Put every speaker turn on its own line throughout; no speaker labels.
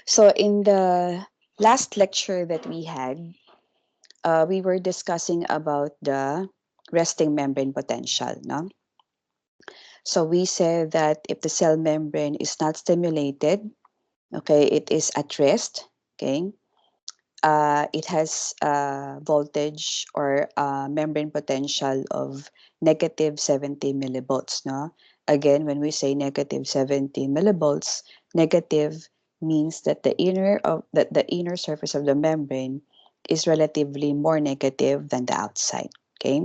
So in the last lecture that we had, we were discussing about the resting membrane potential. No? So we said that if the cell membrane is not stimulated, okay, it is at rest. Okay, it has voltage or membrane potential of negative 70 millivolts. No? Again, when we say negative 70 millivolts, negative means that the inner surface of the membrane is relatively more negative than the outside. Okay,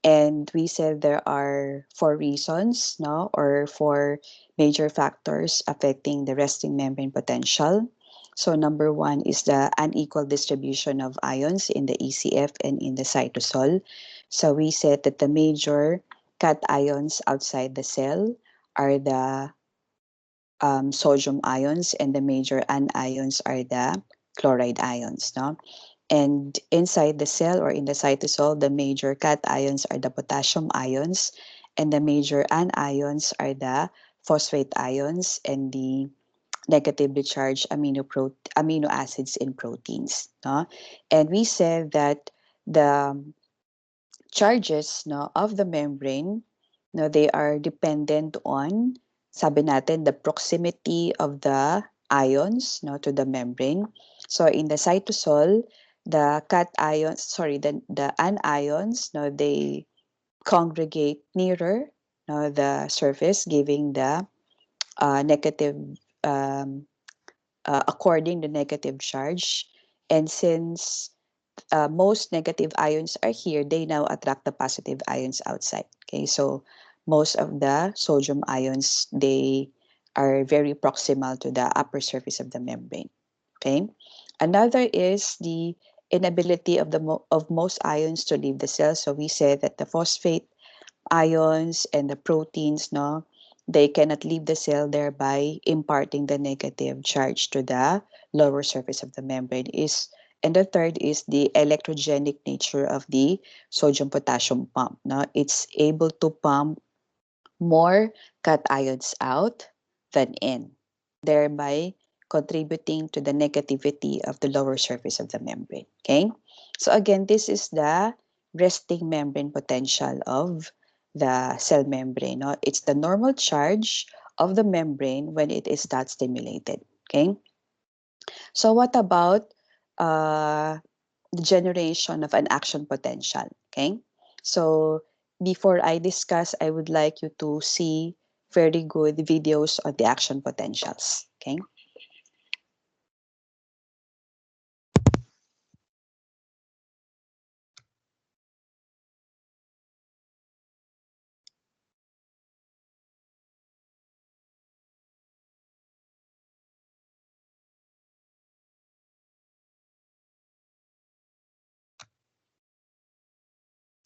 and we said there are four reasons, no, or four major factors affecting the resting membrane potential. So number one is the unequal distribution of ions in the ECF and in the cytosol. So we said that the major cations outside the cell are the sodium ions, and the major anions are the chloride ions. No? And inside the cell or in the cytosol, the major cations are the potassium ions, and the major anions are the phosphate ions and the negatively charged amino acids in proteins. No? And we said that the charges, no, of the membrane, no, they are dependent on, sabi natin, the proximity of the ions, no, to the membrane. So in the cytosol, the anions, no, they congregate nearer, no, the surface, giving the negative, um, according the negative charge. And since most negative ions are here, they now attract the positive ions outside. Okay, so most of the sodium ions, they are very proximal to the upper surface of the membrane. Okay, another is the inability of of most ions to leave the cell. So we said that the phosphate ions and the proteins, no, they cannot leave the cell, thereby imparting the negative charge to the lower surface of the membrane. And the third is the electrogenic nature of the sodium potassium pump. No, it's able to pump more cations out than in, thereby contributing to the negativity of the lower surface of the membrane. Okay, so again, this is the resting membrane potential of the cell membrane. No? It's the normal charge of the membrane when it is not stimulated. Okay, so what about the generation of an action potential? Okay, so before I discuss, I would like you to see very good videos on the action potentials. Okay.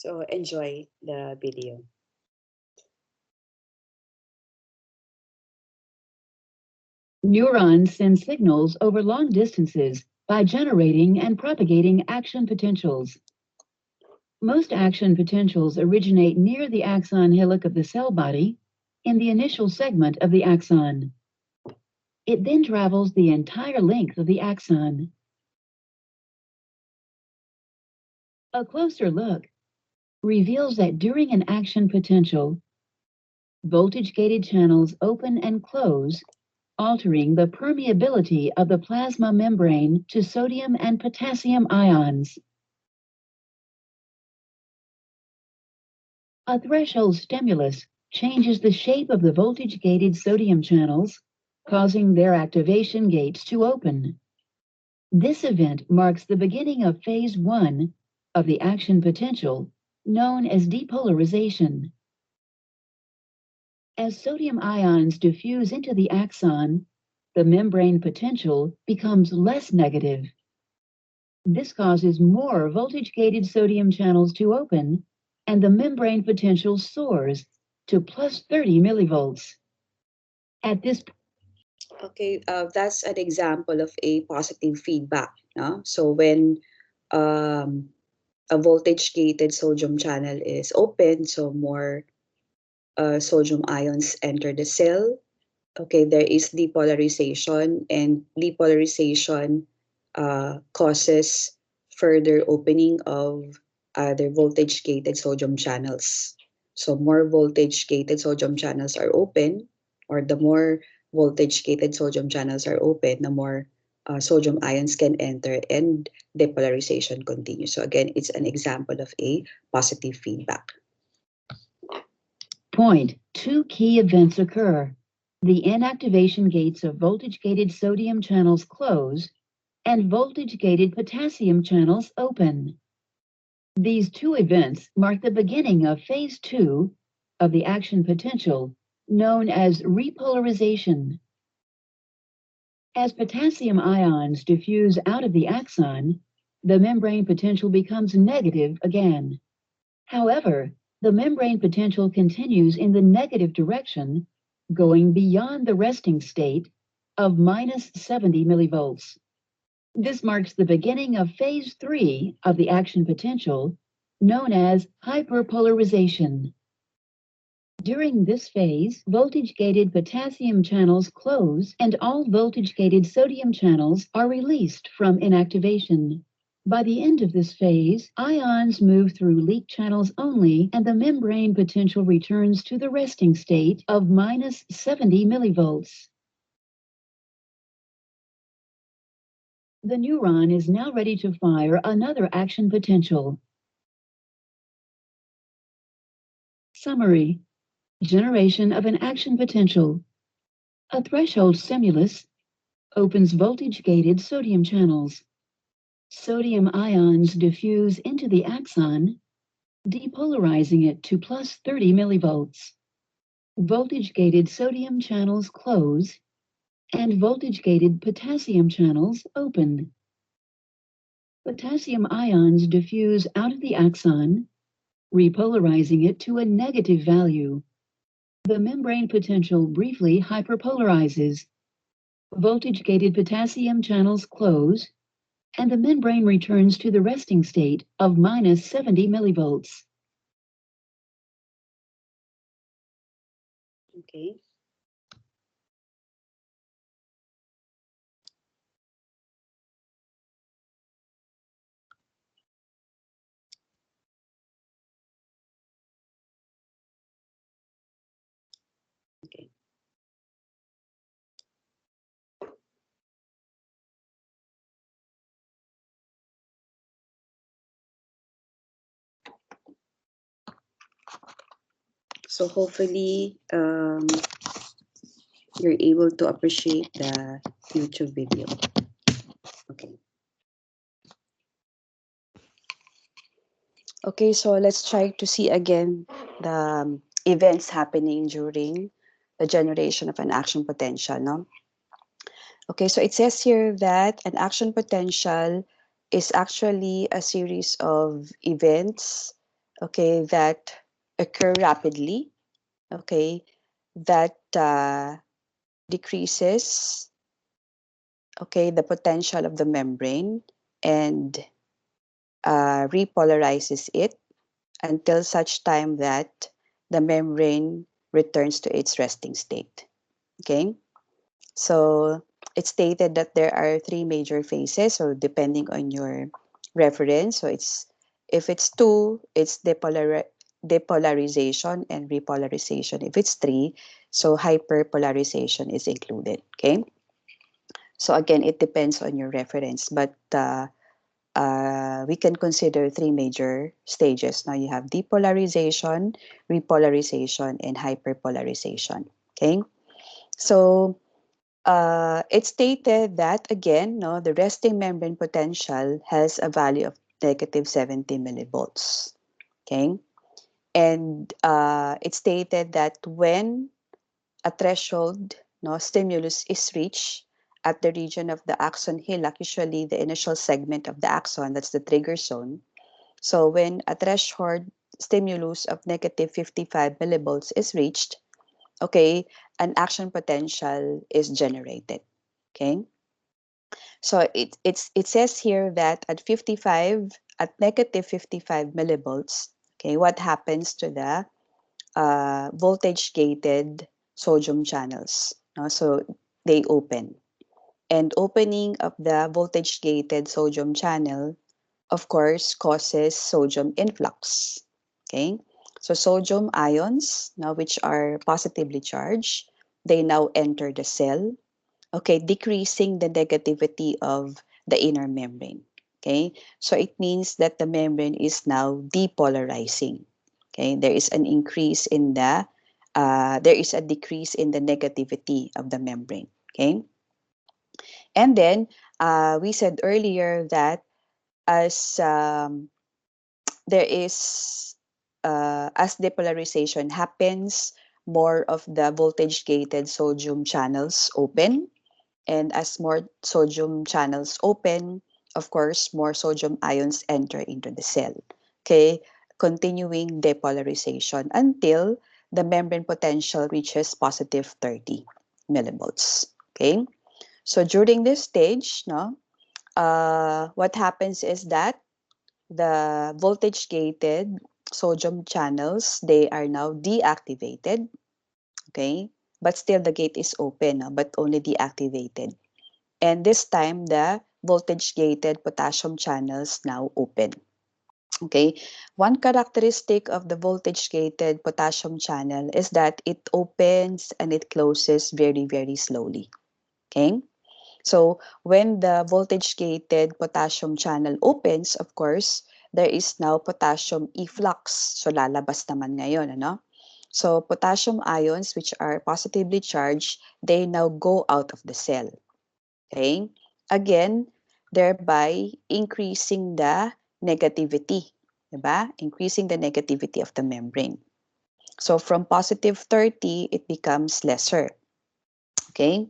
So enjoy the video.
Neurons send signals over long distances by generating and propagating action potentials. Most action potentials originate near the axon hillock of the cell body in the initial segment of the axon. It then travels the entire length of the axon. A closer look reveals that during an action potential, voltage-gated channels open and close, altering the permeability of the plasma membrane to sodium and potassium ions. A threshold stimulus changes the shape of the voltage-gated sodium channels, causing their activation gates to open. This event marks the beginning of phase 1 of the action potential, known as depolarization. As sodium ions diffuse into the axon, the membrane potential becomes less negative. This causes more voltage-gated sodium channels to open, and the membrane potential soars to plus 30 millivolts. At this
Okay, that's an example of a positive feedback. No? So when um, a voltage-gated sodium channel is open, so more sodium ions enter the cell. okay, there is depolarization, and depolarization causes further opening of other voltage-gated sodium channels. So more voltage-gated sodium channels are open, or the more voltage-gated sodium channels are open, the more sodium ions can enter and depolarization continues. So again, it's an example of a positive feedback.
Point. Two key events occur. The inactivation gates of voltage-gated sodium channels close and voltage-gated potassium channels open. These two events mark the beginning of phase 2 of the action potential, known as repolarization. As potassium ions diffuse out of the axon, the membrane potential becomes negative again. However, the membrane potential continues in the negative direction, going beyond the resting state of minus 70 millivolts. This marks the beginning of phase 3 of the action potential, known as hyperpolarization. During this phase, voltage-gated potassium channels close and all voltage-gated sodium channels are released from inactivation. By the end of this phase, ions move through leak channels only and the membrane potential returns to the resting state of minus 70 millivolts. The neuron is now ready to fire another action potential. Summary. Generation of an action potential. A threshold stimulus opens voltage-gated sodium channels. Sodium ions diffuse into the axon, depolarizing it to plus 30 millivolts. Voltage-gated sodium channels close, and voltage-gated potassium channels open. Potassium ions diffuse out of the axon, repolarizing it to a negative value. The membrane potential briefly hyperpolarizes. Voltage-gated potassium channels close, and the membrane returns to the resting state of minus 70 millivolts.
Okay. Okay. So hopefully you're able to appreciate the YouTube video. Okay. Okay, so let's try to see again the events happening during the generation of an action potential, no? Okay, so it says here that an action potential is actually a series of events, okay, that occur rapidly, okay, that decreases, okay, the potential of the membrane and repolarizes it until such time that the membrane returns to its resting state. Okay, so it's stated that there are three major phases. So depending on your reference, so it's if it's two, it's depolarization and repolarization. If it's three, so hyperpolarization is included. Okay, so again, it depends on your reference, but we can consider three major stages. Now you have depolarization, repolarization, and hyperpolarization. Okay, so it's stated that again, no, the resting membrane potential has a value of negative 70 millivolts. Okay, and it's stated that when a threshold, no, stimulus is reached at the region of the axon hillock, usually the initial segment of the axon, that's the trigger zone. So when a threshold stimulus of negative 55 millivolts is reached, okay, an action potential is generated. Okay, so it says here that at negative 55 millivolts, okay, what happens to the voltage gated sodium channels? no? So they open. And opening of the voltage-gated sodium channel, of course, causes sodium influx. Okay? So sodium ions, now which are positively charged, they now enter the cell, okay, decreasing the negativity of the inner membrane. Okay? So it means that the membrane is now depolarizing. Okay? There is an increase in the there is a decrease in the negativity of the membrane. Okay? And then we said earlier that as there is as depolarization happens, more of the voltage gated sodium channels open, and as more sodium channels open, of course more sodium ions enter into the cell, okay, continuing depolarization until the membrane potential reaches positive 30 millivolts. Okay, so during this stage, no, what happens is that the voltage gated sodium channels, they are now deactivated, okay, but still the gate is open, no, but only deactivated. And this time the voltage gated potassium channels now open. Okay, one characteristic of the voltage gated potassium channel is that it opens and it closes very, very slowly. Okay, so when the voltage-gated potassium channel opens, of course, there is now potassium efflux. So lalabas naman ngayon, ano? So potassium ions which are positively charged, they now go out of the cell. Okay? Again, thereby increasing the negativity, diba? Increasing the negativity of the membrane. So from positive 30, it becomes lesser. Okay?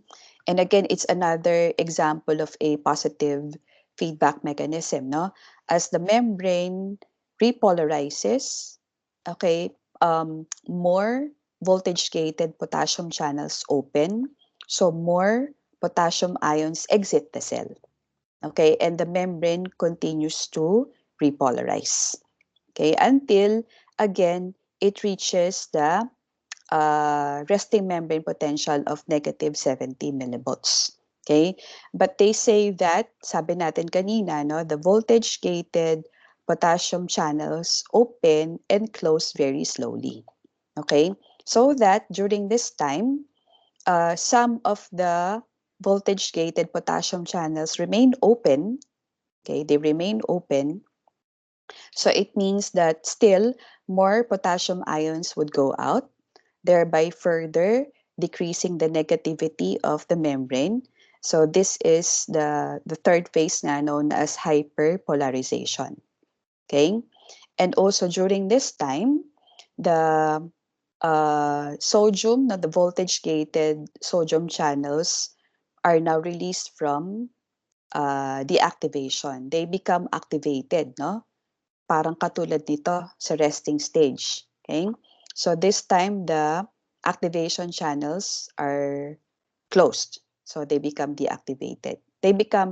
And again, it's another example of a positive feedback mechanism, no? As the membrane repolarizes, okay, more voltage-gated potassium channels open, so more potassium ions exit the cell, okay, and the membrane continues to repolarize, okay, until again it reaches the resting membrane potential of negative 70 millivolts. Okay? But they say that, sabi natin kanina, no, the voltage-gated potassium channels open and close very slowly. Okay? So that during this time, some of the voltage-gated potassium channels remain open. Okay? They remain open. So it means that still more potassium ions would go out, thereby further decreasing the negativity of the membrane. So this is the third phase na known as hyperpolarization. Okay? And also during this time, the sodium, the voltage-gated sodium channels are now released from the activation. They become activated, no? Parang katulad nito sa resting stage. Okay? So this time, the activation channels are closed. So they become deactivated. They become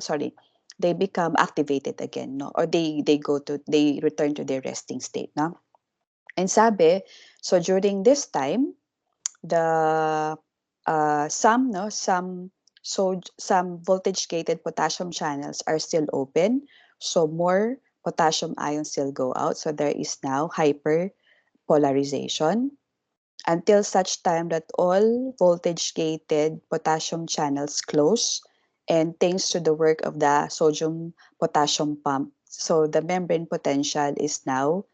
activated again, no? Or they return to their resting state, no? And sabi, so during this time, the some voltage gated potassium channels are still open, so more potassium ions still go out, so there is now hyperpolarization until such time that all voltage gated potassium channels close, and thanks to the work of the sodium potassium pump, so the membrane potential is now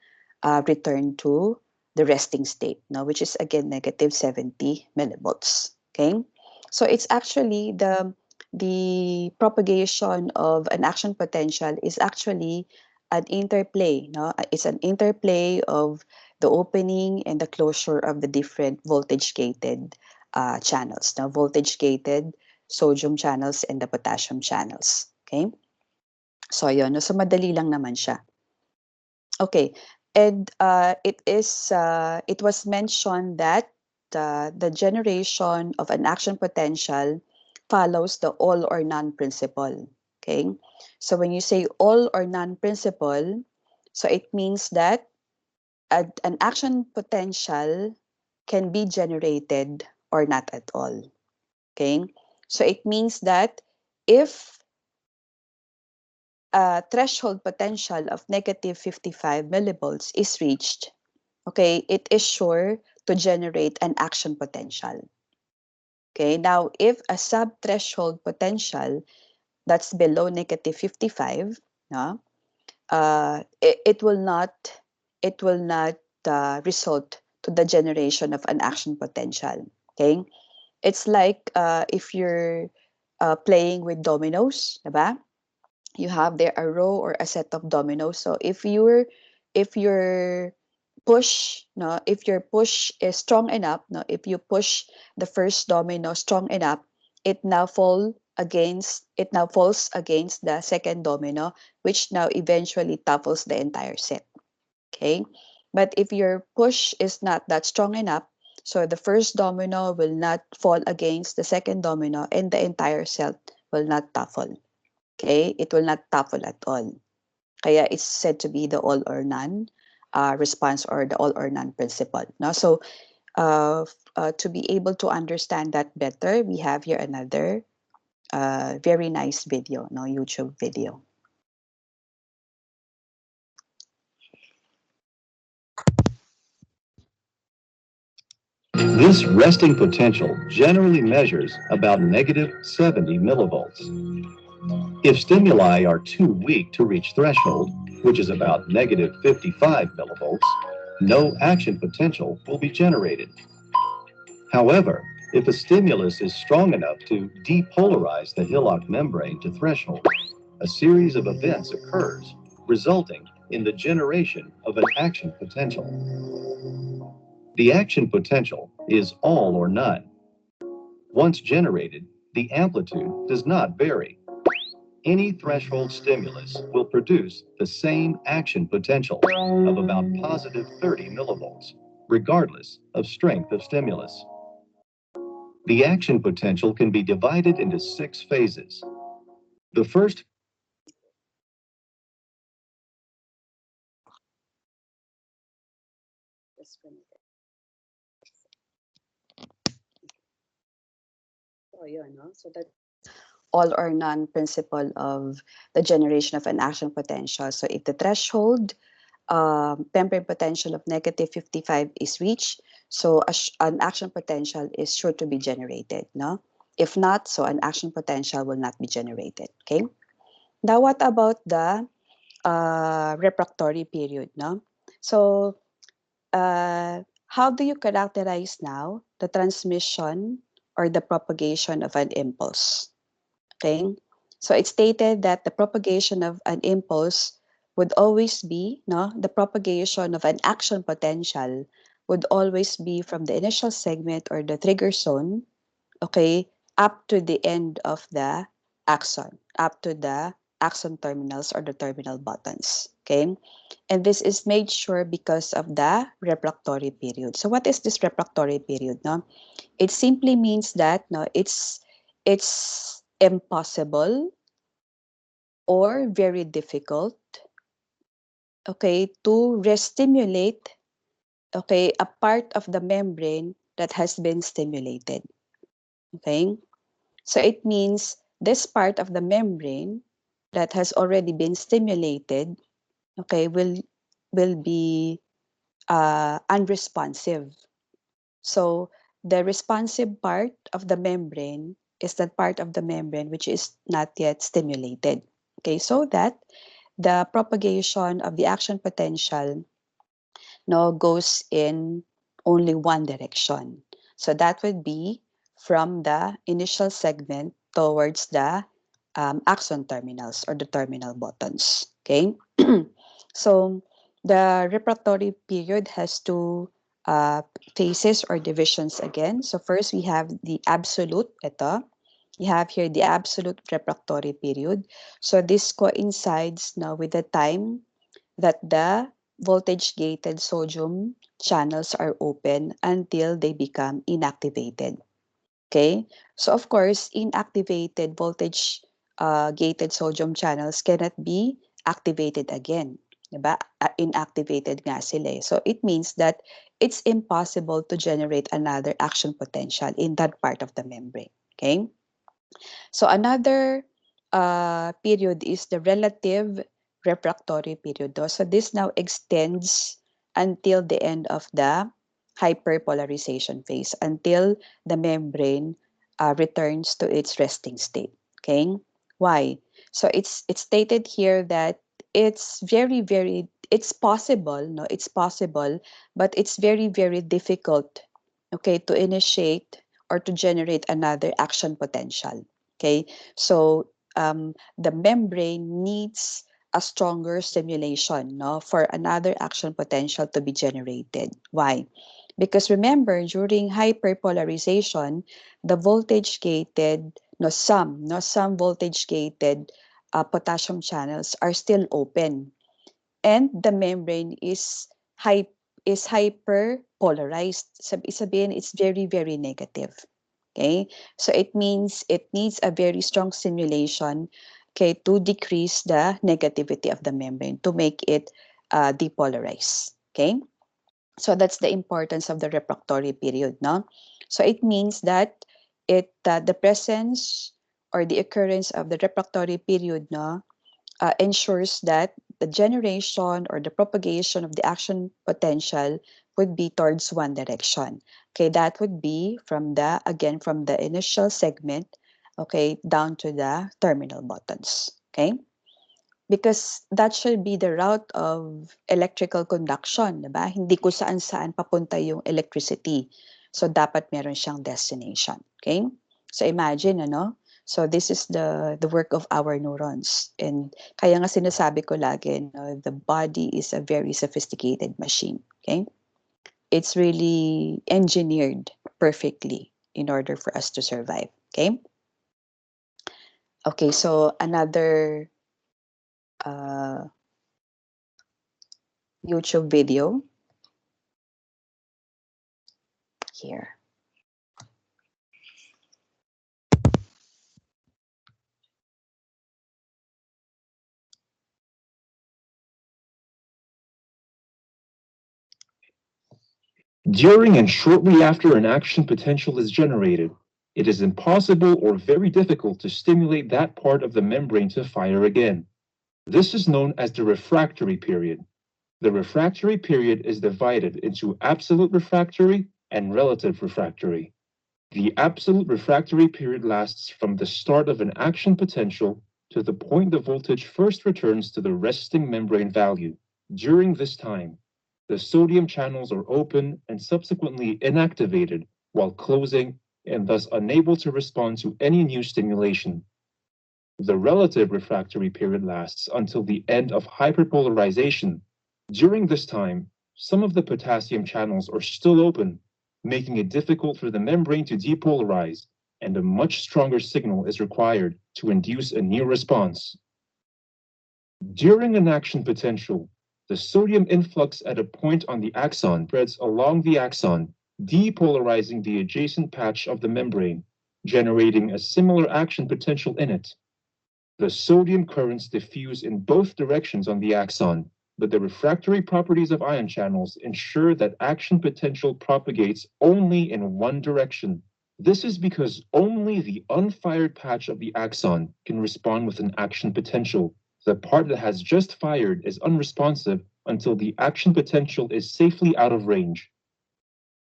returned to the resting state, no, which is again negative 70 millivolts. Okay, so it's actually the propagation of an action potential is actually an interplay, no, it's an interplay of the opening and the closure of the different voltage gated channels, now voltage gated sodium channels and the potassium channels. Okay, so yun, no, so madali lang naman siya. Okay, and it was mentioned that the generation of an action potential follows the all or none principle. Okay, so when you say all or none principle, so it means that an action potential can be generated or not at all. Okay, so it means that if a threshold potential of negative 55 millivolts is reached, okay, it is sure to generate an action potential. Okay, now if a sub-threshold potential that's below negative 55, no, it will not result to the generation of an action potential. Okay, it's like if you're playing with dominoes, diba? You have there a row or a set of dominoes. So if your push, no, if your push is strong enough, no, if you push the first domino strong enough, it now falls against the second domino, which now eventually topples the entire set. Okay, but if your push is not that strong enough, so the first domino will not fall against the second domino, and the entire set will not topple. Okay, it will not topple at all. Kaya it's said to be the all or none response, or the all or none principle. No? So to be able to understand that better, we have here another very nice video, no, YouTube video.
This resting potential generally measures about negative 70 millivolts. If stimuli are too weak to reach threshold, which is about negative 55 millivolts, no action potential will be generated. However, if a stimulus is strong enough to depolarize the hillock membrane to threshold, a series of events occurs, resulting in the generation of an action potential. The action potential is all or none. Once generated, the amplitude does not vary. Any threshold stimulus will produce the same action potential of about positive 30 millivolts, regardless of strength of stimulus. The action potential can be divided into 6 phases. The first
So, yun, no? So that all or none principle of the generation of an action potential. So if the threshold membrane potential of negative 55 is reached, so an action potential is sure to be generated. No? If not, so an action potential will not be generated. Okay. Now, what about the refractory period? No. So, how do you characterize now the transmission or the propagation of an impulse? Okay. So it's stated that the propagation of an impulse would always be, no, the propagation of an action potential would always be from the initial segment or the trigger zone, okay, up to the end of the axon, up to the axon terminals or the terminal buttons. Okay. And this is made sure because of the refractory period. So what is this refractory period? No? It simply means that no, it's impossible or very difficult, okay, to restimulate, okay, a part of the membrane that has been stimulated. Okay, so it means this part of the membrane that has already been stimulated, okay, will be unresponsive. So the responsive part of the membrane is that part of the membrane which is not yet stimulated. Okay, so that the propagation of the action potential no goes in only one direction. So that would be from the initial segment towards the axon terminals or the terminal buttons. Okay, so the refractory period has two phases or divisions again. So first we have the absolute, ito. You have here the absolute refractory period. So this coincides now with the time that the voltage-gated sodium channels are open until they become inactivated. Okay? So of course, inactivated voltage gated sodium channels cannot be activated again. Diba? Inactivated nga sila eh. So it means that it's impossible to generate another action potential in that part of the membrane. Okay? So another period is the relative refractory period. So this now extends until the end of the hyperpolarization phase, until the membrane returns to its resting state. Okay? Why? So it's stated here that it's it's possible, no, it's possible, but it's very difficult, okay, to initiate or to generate another action potential. Okay, so the membrane needs a stronger stimulation, no, for another action potential to be generated. Why? Because remember, during hyperpolarization, the voltage gated, some voltage gated potassium channels are still open, and the membrane is hyper polarized. Sabihin, it's very negative. Okay? So it means it needs a very strong stimulation, okay, to decrease the negativity of the membrane, to make it depolarize. Okay? So that's the importance of the refractory period, no? So it means that the presence or the occurrence of the refractory period, no, ensures that the generation or the propagation of the action potential would be towards one direction. Okay, that would be from the initial segment, okay, down to the terminal buttons. Okay, because that should be the route of electrical conduction, diba? Hindi kung saan-saan papunta yung electricity. So, dapat meron siyang destination. Okay? So, imagine, ano? So, this is the work of our neurons. And kaya nga sinasabi ko lagi, no, the body is a very sophisticated machine. Okay? It's really engineered perfectly in order for us to survive. Okay? Okay, so another uh, YouTube video here.
During and shortly after an action potential is generated, it is impossible or very difficult to stimulate that part of the membrane to fire again. This is known as the refractory period. The refractory period is divided into absolute refractory and relative refractory. The absolute refractory period lasts from the start of an action potential to the point the voltage first returns to the resting membrane value. During this time, the sodium channels are open and subsequently inactivated while closing and thus unable to respond to any new stimulation. The relative refractory period lasts until the end of hyperpolarization. During this time, some of the potassium channels are still open, making it difficult for the membrane to depolarize, and a much stronger signal is required to induce a new response. During an action potential, the sodium influx at a point on the axon spreads along the axon, depolarizing the adjacent patch of the membrane, generating a similar action potential in it. The sodium currents diffuse in both directions on the axon, but the refractory properties of ion channels ensure that action potential propagates only in one direction. This is because only the unfired patch of the axon can respond with an action potential. The part that has just fired is unresponsive until the action potential is safely out of range.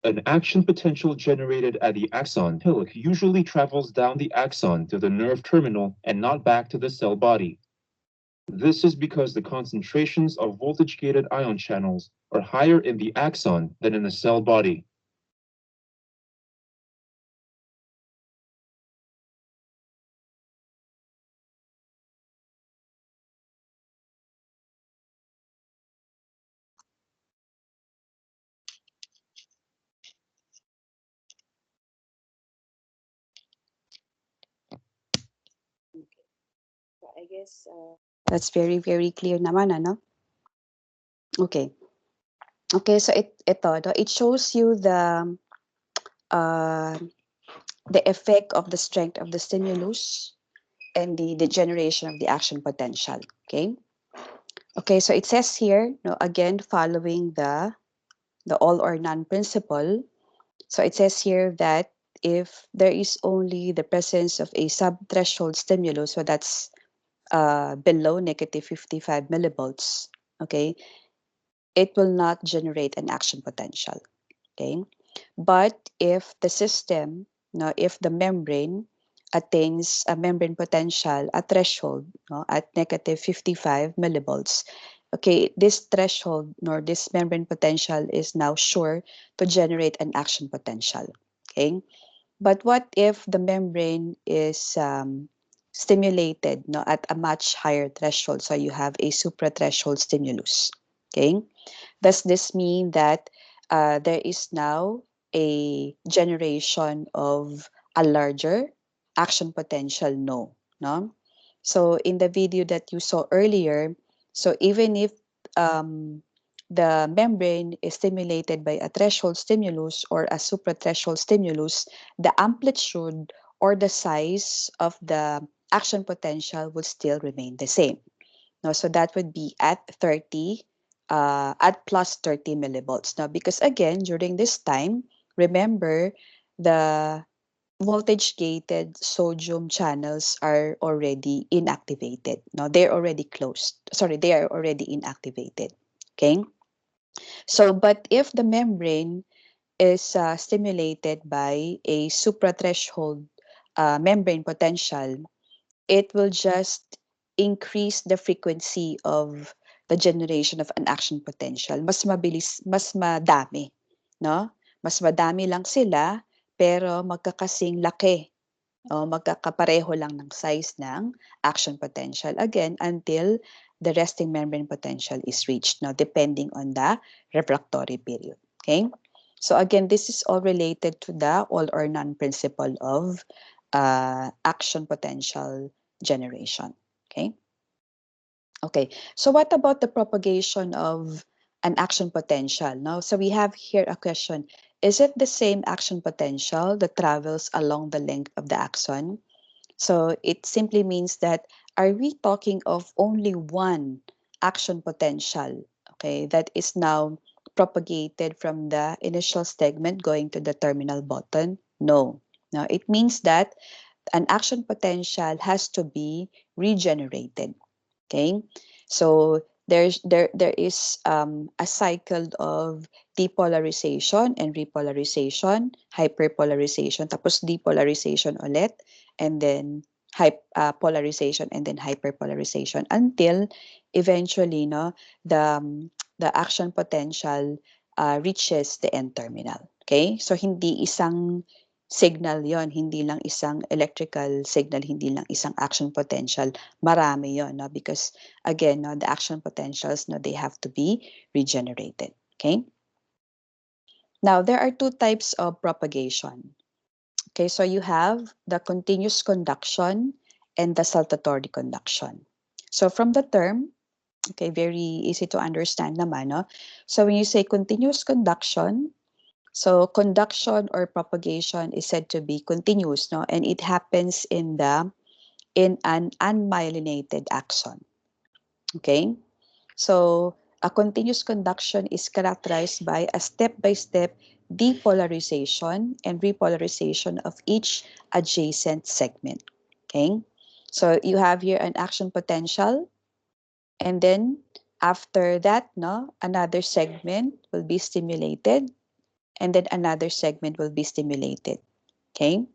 An action potential generated at the axon hillock usually travels down the axon to the nerve terminal and not back to the cell body. This is because the concentrations of voltage-gated ion channels are higher in the axon than in the cell body.
So I guess that's very clear naman, ano? Okay. Okay, so it shows you uh, the effect of the strength of the stimulus and the generation of the action potential. Okay. Okay, so it says here, no, again, following the all or none principle. So it says here that if there is only the presence of a subthreshold stimulus, so that's below negative 55 millivolts, okay, it will not generate an action potential, okay? But if the system, no, if the membrane attains a membrane potential, a threshold, no, at negative 55 millivolts, okay, this threshold nor this membrane potential is now sure to generate an action potential, okay? But what if the membrane is stimulated, no, at a much higher threshold? So you have a suprathreshold stimulus, okay? Does this mean that there is now a generation of a larger action potential? No, no. So in the video that you saw earlier, so even if um, the membrane is stimulated by a threshold stimulus or a suprathreshold stimulus, the amplitude or the size of the action potential will still remain the same. No, so that would be at 30, at plus 30 millivolts. Now, because again, during this time, remember the voltage gated sodium channels are already inactivated. No, they're already closed. Sorry, they are already inactivated. Okay. So, but if the membrane is stimulated by a suprathreshold membrane potential, it will just increase the frequency of the generation of an action potential. Mas mabilis, mas madami, no? Mas madami lang sila, pero magkakasing laki o magkakapareho lang ng size ng action potential. Again, until the resting membrane potential is reached, no? Depending on the refractory period. Okay? So again, this is all related to the all or none principle of action potential generation. Okay. Okay. So what about the propagation of an action potential? Now, so we have here a question. Is it the same action potential that travels along the length of the axon? So it simply means that are we talking of only one action potential, okay, that is now propagated from the initial segment going to the terminal button? No. No, it means that an action potential has to be regenerated. Okay, so there is a cycle of depolarization and repolarization, hyperpolarization, tapos depolarization ulit, and then polarization and then hyperpolarization until eventually no the action potential reaches the end terminal. Okay, so hindi isang signal yon, hindi lang isang electrical signal, hindi lang isang action potential, marami yon, no? Because again, no, the action potentials, no, they have to be regenerated. Okay. Now there are two types of propagation. Okay, so you have the continuous conduction and the saltatory conduction. So from the term, okay, very easy to understand naman, no? So when you say continuous conduction, so conduction or propagation is said to be continuous, no? And it happens in an unmyelinated axon. Okay? So a continuous conduction is characterized by a step-by-step depolarization and repolarization of each adjacent segment. Okay? So you have here an action potential, and then after that, no, another segment will be stimulated, and then another segment will be stimulated. Okay,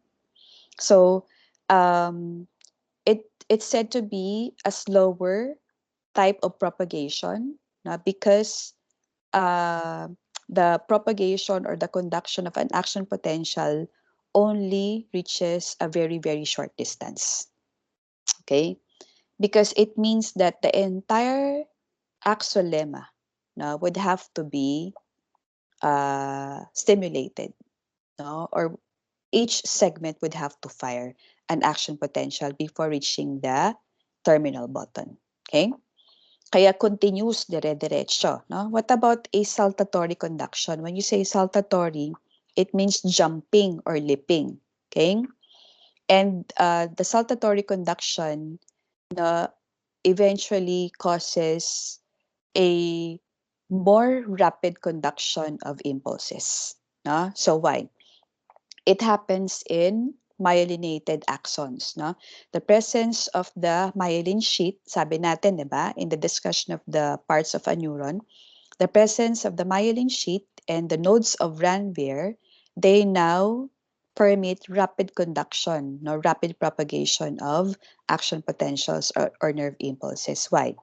so it's said to be a slower type of propagation, because uh, the propagation or the conduction of an action potential only reaches a very short distance. Okay, because it means that the entire axolemma would have to be stimulated, or each segment would have to fire an action potential before reaching the terminal button. Okay? Kaya continuous dire-diretso. No? What about a saltatory conduction? When you say saltatory, it means jumping or leaping. Okay? And the saltatory conduction eventually causes a more rapid conduction of impulses. No? So why? it happens in myelinated axons, no? The presence of the myelin sheath, sabi natin, 'di ba, in the discussion of the parts of a neuron, the presence of the myelin sheath and the nodes of Ranvier, they now permit rapid conduction, no, rapid propagation of action potentials or nerve impulses. Why?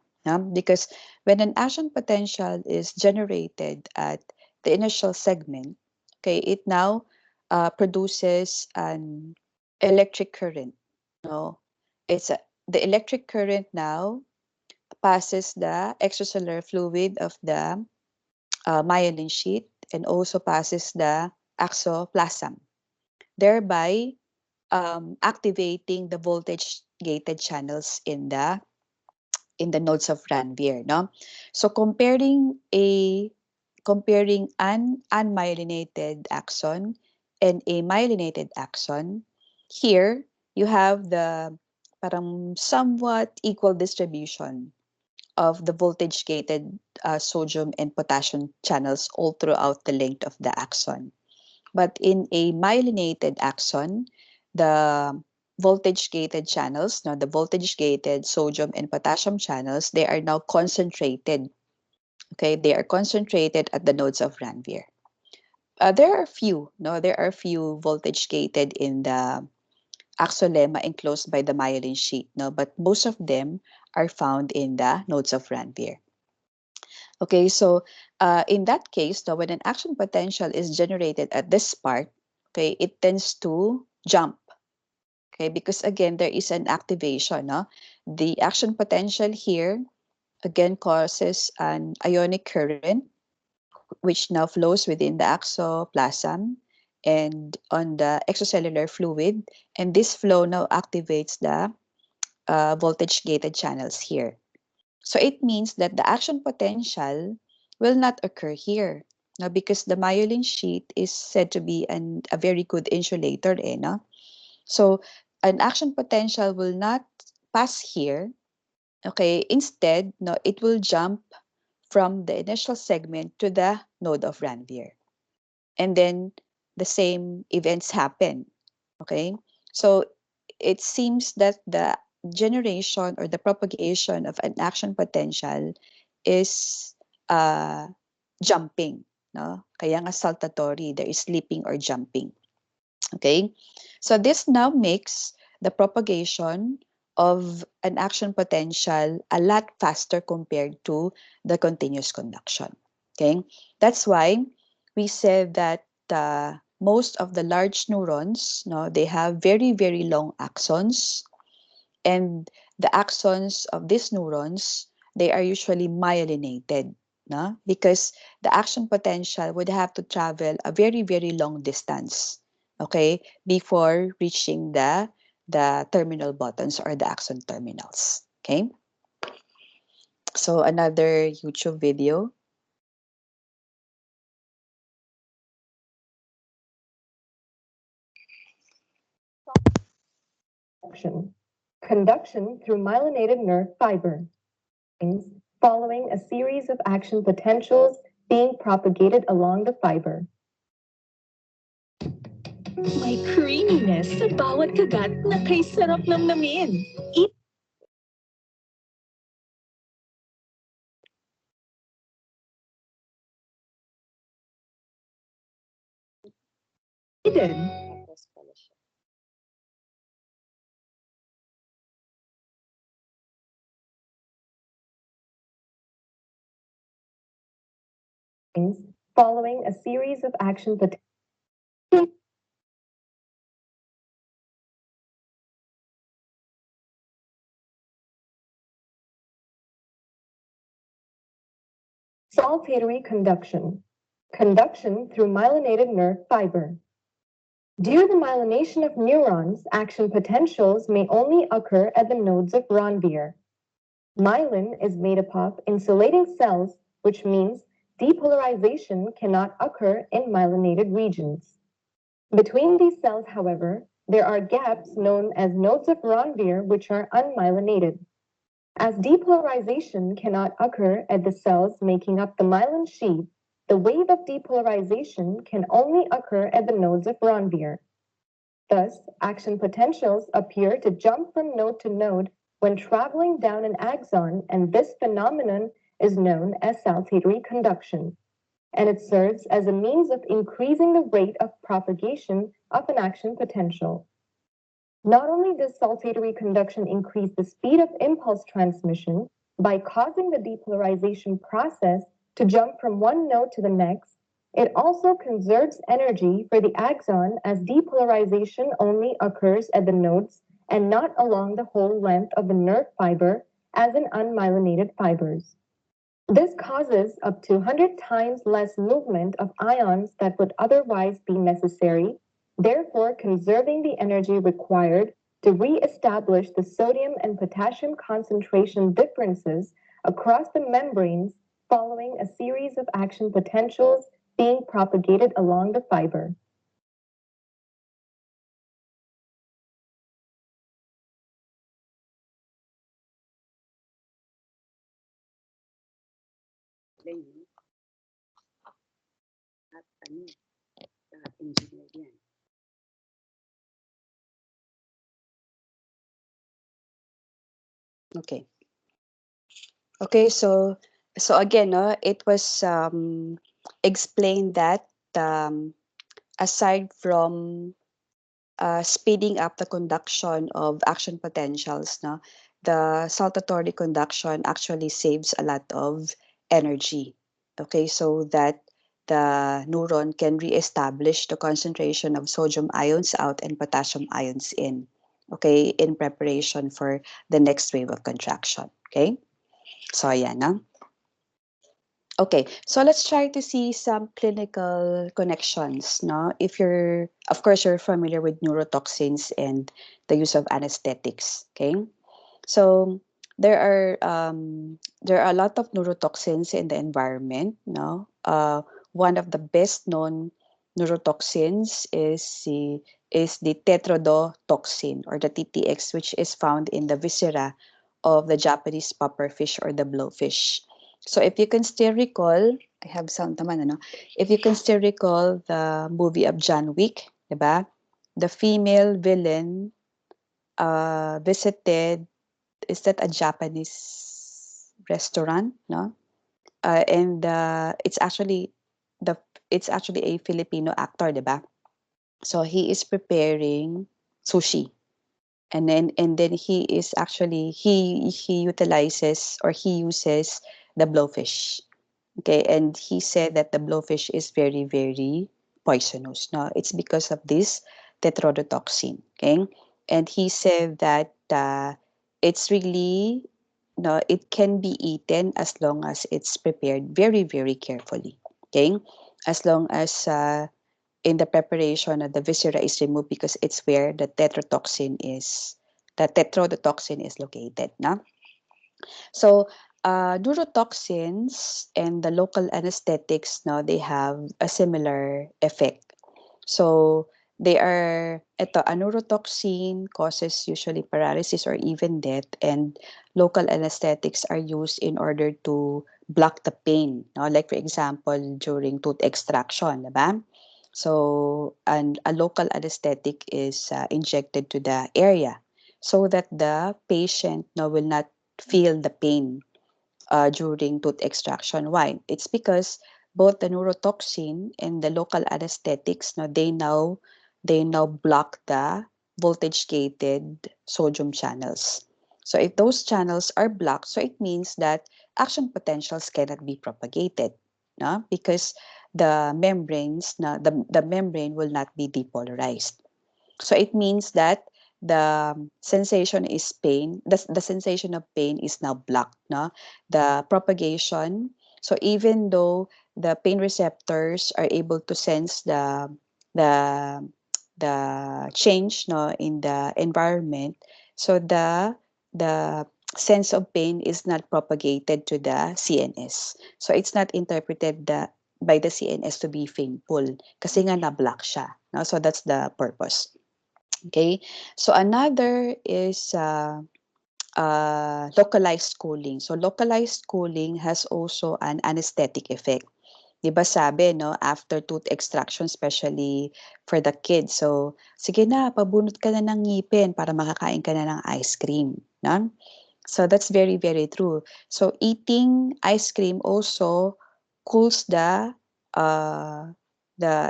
Because when an action potential is generated at the initial segment, okay, it now produces an electric current. No, the electric current now passes the extracellular fluid of the myelin sheath and also passes the axoplasm, thereby activating the voltage gated channels in the nodes of Ranvier, no? So comparing an unmyelinated axon and a myelinated axon, here you have the parang somewhat equal distribution of the voltage gated sodium and potassium channels all throughout the length of the axon. But in a myelinated axon, the voltage gated channels, now the voltage gated sodium and potassium channels, they are now concentrated. Okay, they are concentrated at the nodes of Ranvier. There are few, no, there are few voltage gated in the axolemma enclosed by the myelin sheath, no, but most of them are found in the nodes of Ranvier. Okay, so in that case, now when an action potential is generated at this part, okay, it tends to jump. Okay, because again, there is an activation. No? The action potential here again causes an ionic current, which now flows within the axoplasm and on the extracellular fluid. And this flow now activates the voltage gated channels here. So it means that the action potential will not occur here. Now, because the myelin sheath is said to be a very good insulator, no? So an action potential will not pass here. Okay, instead, no, it will jump from the initial segment to the node of Ranvier. And then the same events happen. Okay, so it seems that the generation or the propagation of an action potential is jumping. No? Kaya nga saltatory, there is leaping or jumping. Okay, so this now makes the propagation of an action potential a lot faster compared to the continuous conduction. Okay, that's why we said that most of the large neurons, no, they have very, very long axons, and the axons of these neurons, they are usually myelinated, no? Because the action potential would have to travel a very, very long distance, okay, before reaching the terminal buttons or the axon terminals, okay? So another YouTube video.
Conduction through myelinated nerve fiber. Following a series of action potentials being propagated along the fiber.
May creaminess sa bawat kagat na kay sarap namnamin. Eden.
Following a series of action potentials. Saltatory conduction. Conduction through myelinated nerve fiber. Due to the myelination of neurons, action potentials may only occur at the nodes of Ranvier. Myelin is made up of insulating cells, which means depolarization cannot occur in myelinated regions. Between these cells, however, there are gaps known as nodes of Ranvier which are unmyelinated. As depolarization cannot occur at the cells making up the myelin sheath, the wave of depolarization can only occur at the nodes of Ranvier. Thus, action potentials appear to jump from node to node when traveling down an axon, and this phenomenon is known as saltatory conduction, and it serves as a means of increasing the rate of propagation of an action potential. Not only does saltatory conduction increase the speed of impulse transmission by causing the depolarization process to jump from one node to the next, it also conserves energy for the axon as depolarization only occurs at the nodes and not along the whole length of the nerve fiber as in unmyelinated fibers. This causes up to 100 times less movement of ions that would otherwise be necessary, therefore conserving the energy required to re-establish the sodium and potassium concentration differences across the membranes following a series of action potentials being propagated along the fiber.
Okay. Okay, so again, no, it was explained that aside from speeding up the conduction of action potentials, no, the saltatory conduction actually saves a lot of energy. Okay, so that the neuron can reestablish the concentration of sodium ions out and potassium ions in. Okay, in preparation for the next wave of contraction. Okay, so ayan, no? Okay, so let's try to see some clinical connections, no? If you're, of course, you're familiar with neurotoxins and the use of anesthetics, okay? So there are a lot of neurotoxins in the environment, no? One of the best known neurotoxins is the tetrodotoxin or the TTX, which is found in the viscera of the Japanese pufferfish or the blowfish. So if you can still recall, I have sound naman, ano? If you can still recall the movie of John Wick, diba? The female villain visited, is that a Japanese restaurant, no? And the it's actually a Filipino actor, diba? So he is preparing sushi. And then he utilizes or he uses the blowfish. Okay, and he said that the blowfish is very, very poisonous. No, it's because of this tetrodotoxin. Okay, and he said that it's really no, it can be eaten as long as it's prepared very, very carefully. Okay, as long as in the preparation the viscera is removed because it's where the tetrodotoxin is located. No? So, neurotoxins and the local anesthetics, no, they have a similar effect. So, a neurotoxin causes usually paralysis or even death, and local anesthetics are used in order to block the pain. No? Like, for example, during tooth extraction, diba? So, and a local anesthetic is injected to the area so that the patient no, will not feel the pain during tooth extraction. Why? It's because both the neurotoxin and the local anesthetics, no, they now block the voltage gated sodium channels. So if those channels are blocked, so it means that action potentials cannot be propagated, no? Because the membrane will not be depolarized. So it means that the sensation is pain. The sensation of pain is now blocked. No? The propagation. So even though the pain receptors are able to sense the the change no in the environment, so the sense of pain is not propagated to the CNS. So it's not interpreted by the CNS to be painful kasi nga na-block siya. No? So that's the purpose. Okay, so another is localized cooling. So localized cooling has also an anesthetic effect. Di ba sabi, no, after tooth extraction, especially for the kids, so sige na, pabunot ka na ng ngipin para makakain ka na ng ice cream. No? So that's very, very true. So eating ice cream also cools the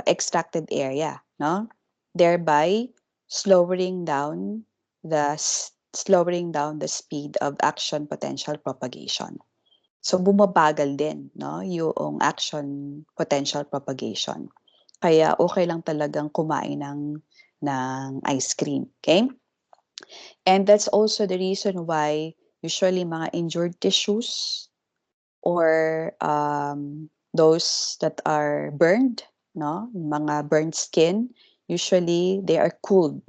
extracted area, no? Thereby slowing down the speed of action potential propagation. So bumabagal din, no, yung action potential propagation. Kaya okay lang talagang kumain ng ice cream, okay? And that's also the reason why usually mga injured tissues or those that are burned, no, mga burned skin, usually they are cooled,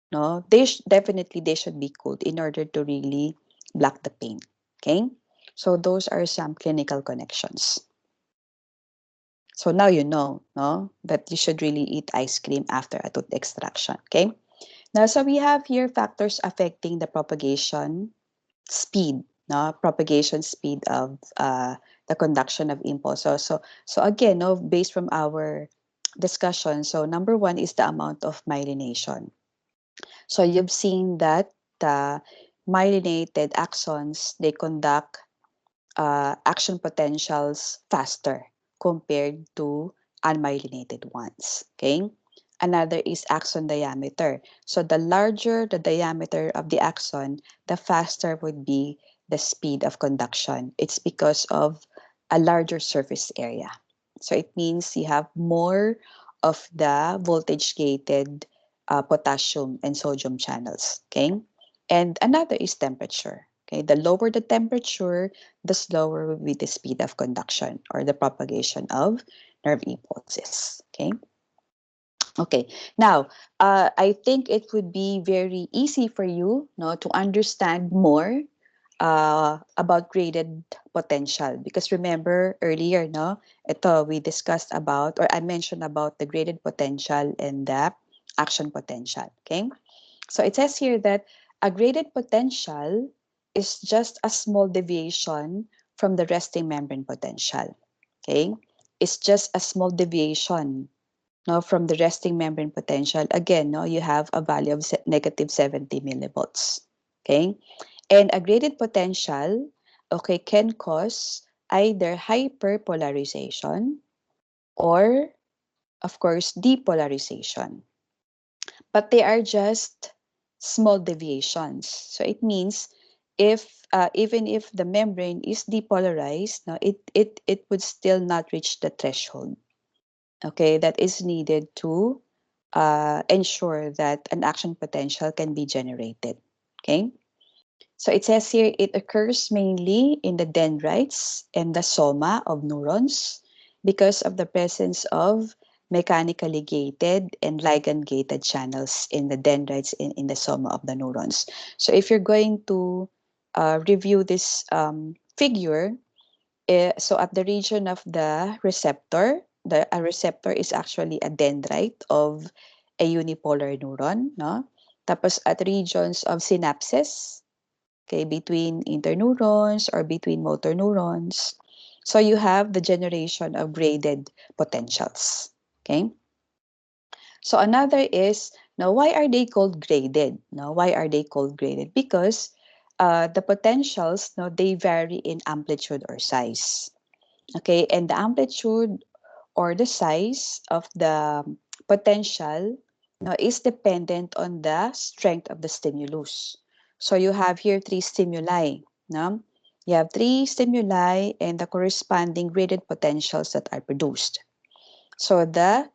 no. Definitely they should be cooled in order to really block the pain. Okay, so those are some clinical connections. So now you know, no, that you should really eat ice cream after a tooth extraction. Okay. Now, so we have here factors affecting the propagation speed, no, propagation speed of the conduction of impulse. So again, no, based from our discussion, so number one is the amount of myelination. So you've seen that the myelinated axons, they conduct action potentials faster compared to unmyelinated ones. Okay. Another is axon diameter. So the larger the diameter of the axon, the faster would be the speed of conduction. It's because of a larger surface area. So it means you have more of the voltage gated potassium and sodium channels. Okay. And another is temperature. Okay. The lower the temperature, the slower will be the speed of conduction or the propagation of nerve impulses. Okay. Okay. Now, I think it would be very easy for you, no, to understand more about graded potential because remember earlier, no, ito we discussed about or I mentioned about the graded potential and the action potential. Okay. So it says here that a graded potential is just a small deviation from the resting membrane potential. Okay, it's just a small deviation, no, from the resting membrane potential. Again, no, you have a value of negative 70 millivolts. Okay, and a graded potential, okay, can cause either hyperpolarization or, of course, depolarization. But they are just small deviations. So it means if even if the membrane is depolarized, no, it would still not reach the threshold. Okay, that is needed to ensure that an action potential can be generated. Okay, so it says here it occurs mainly in the dendrites and the soma of neurons because of the presence of mechanically gated and ligand gated channels in the dendrites and in the soma of the neurons. So if you're going to review this figure, so at the region of the receptor, a receptor is actually a dendrite of a unipolar neuron, no? Tapos at regions of synapses, okay, between interneurons or between motor neurons. So you have the generation of graded potentials. Okay. So another is, now why are they called graded? Now why are they called graded? Because the potentials, no, they vary in amplitude or size. Okay, and the amplitude or the size of the potential, no, is dependent on the strength of the stimulus. So you have here three stimuli. No? You have three stimuli and the corresponding graded potentials that are produced. So the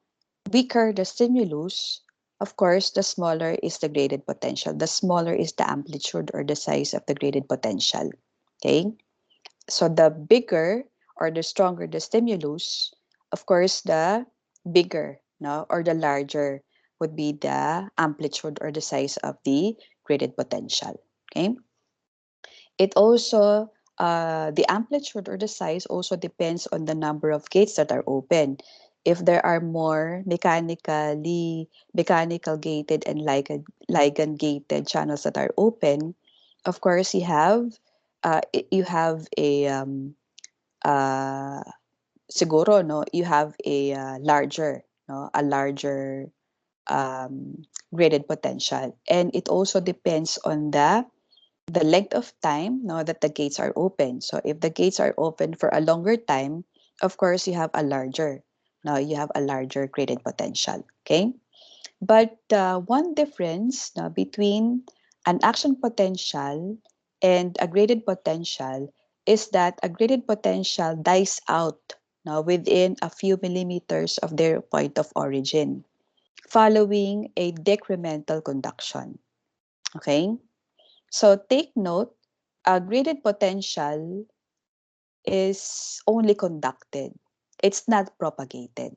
weaker the stimulus, of course, the smaller is the graded potential. The smaller is the amplitude or the size of the graded potential. Okay? So the bigger or the stronger the stimulus, of course, the bigger, no, or the larger would be the amplitude or the size of the graded potential. Okay. It also the amplitude or the size also depends on the number of gates that are open. If there are more mechanical gated and ligand gated channels that are open, of course you have a uh, siguro, no, you have a larger, no, a larger graded potential. And it also depends on the length of time, no, that the gates are open. So if the gates are open for a longer time, of course, you have a larger, now you have a larger graded potential. Okay. But one difference, no, between an action potential and a graded potential is that a graded potential dies out, no, within a few millimeters of their point of origin, following a decremental conduction. Okay? So take note, a graded potential is only conducted. It's not propagated.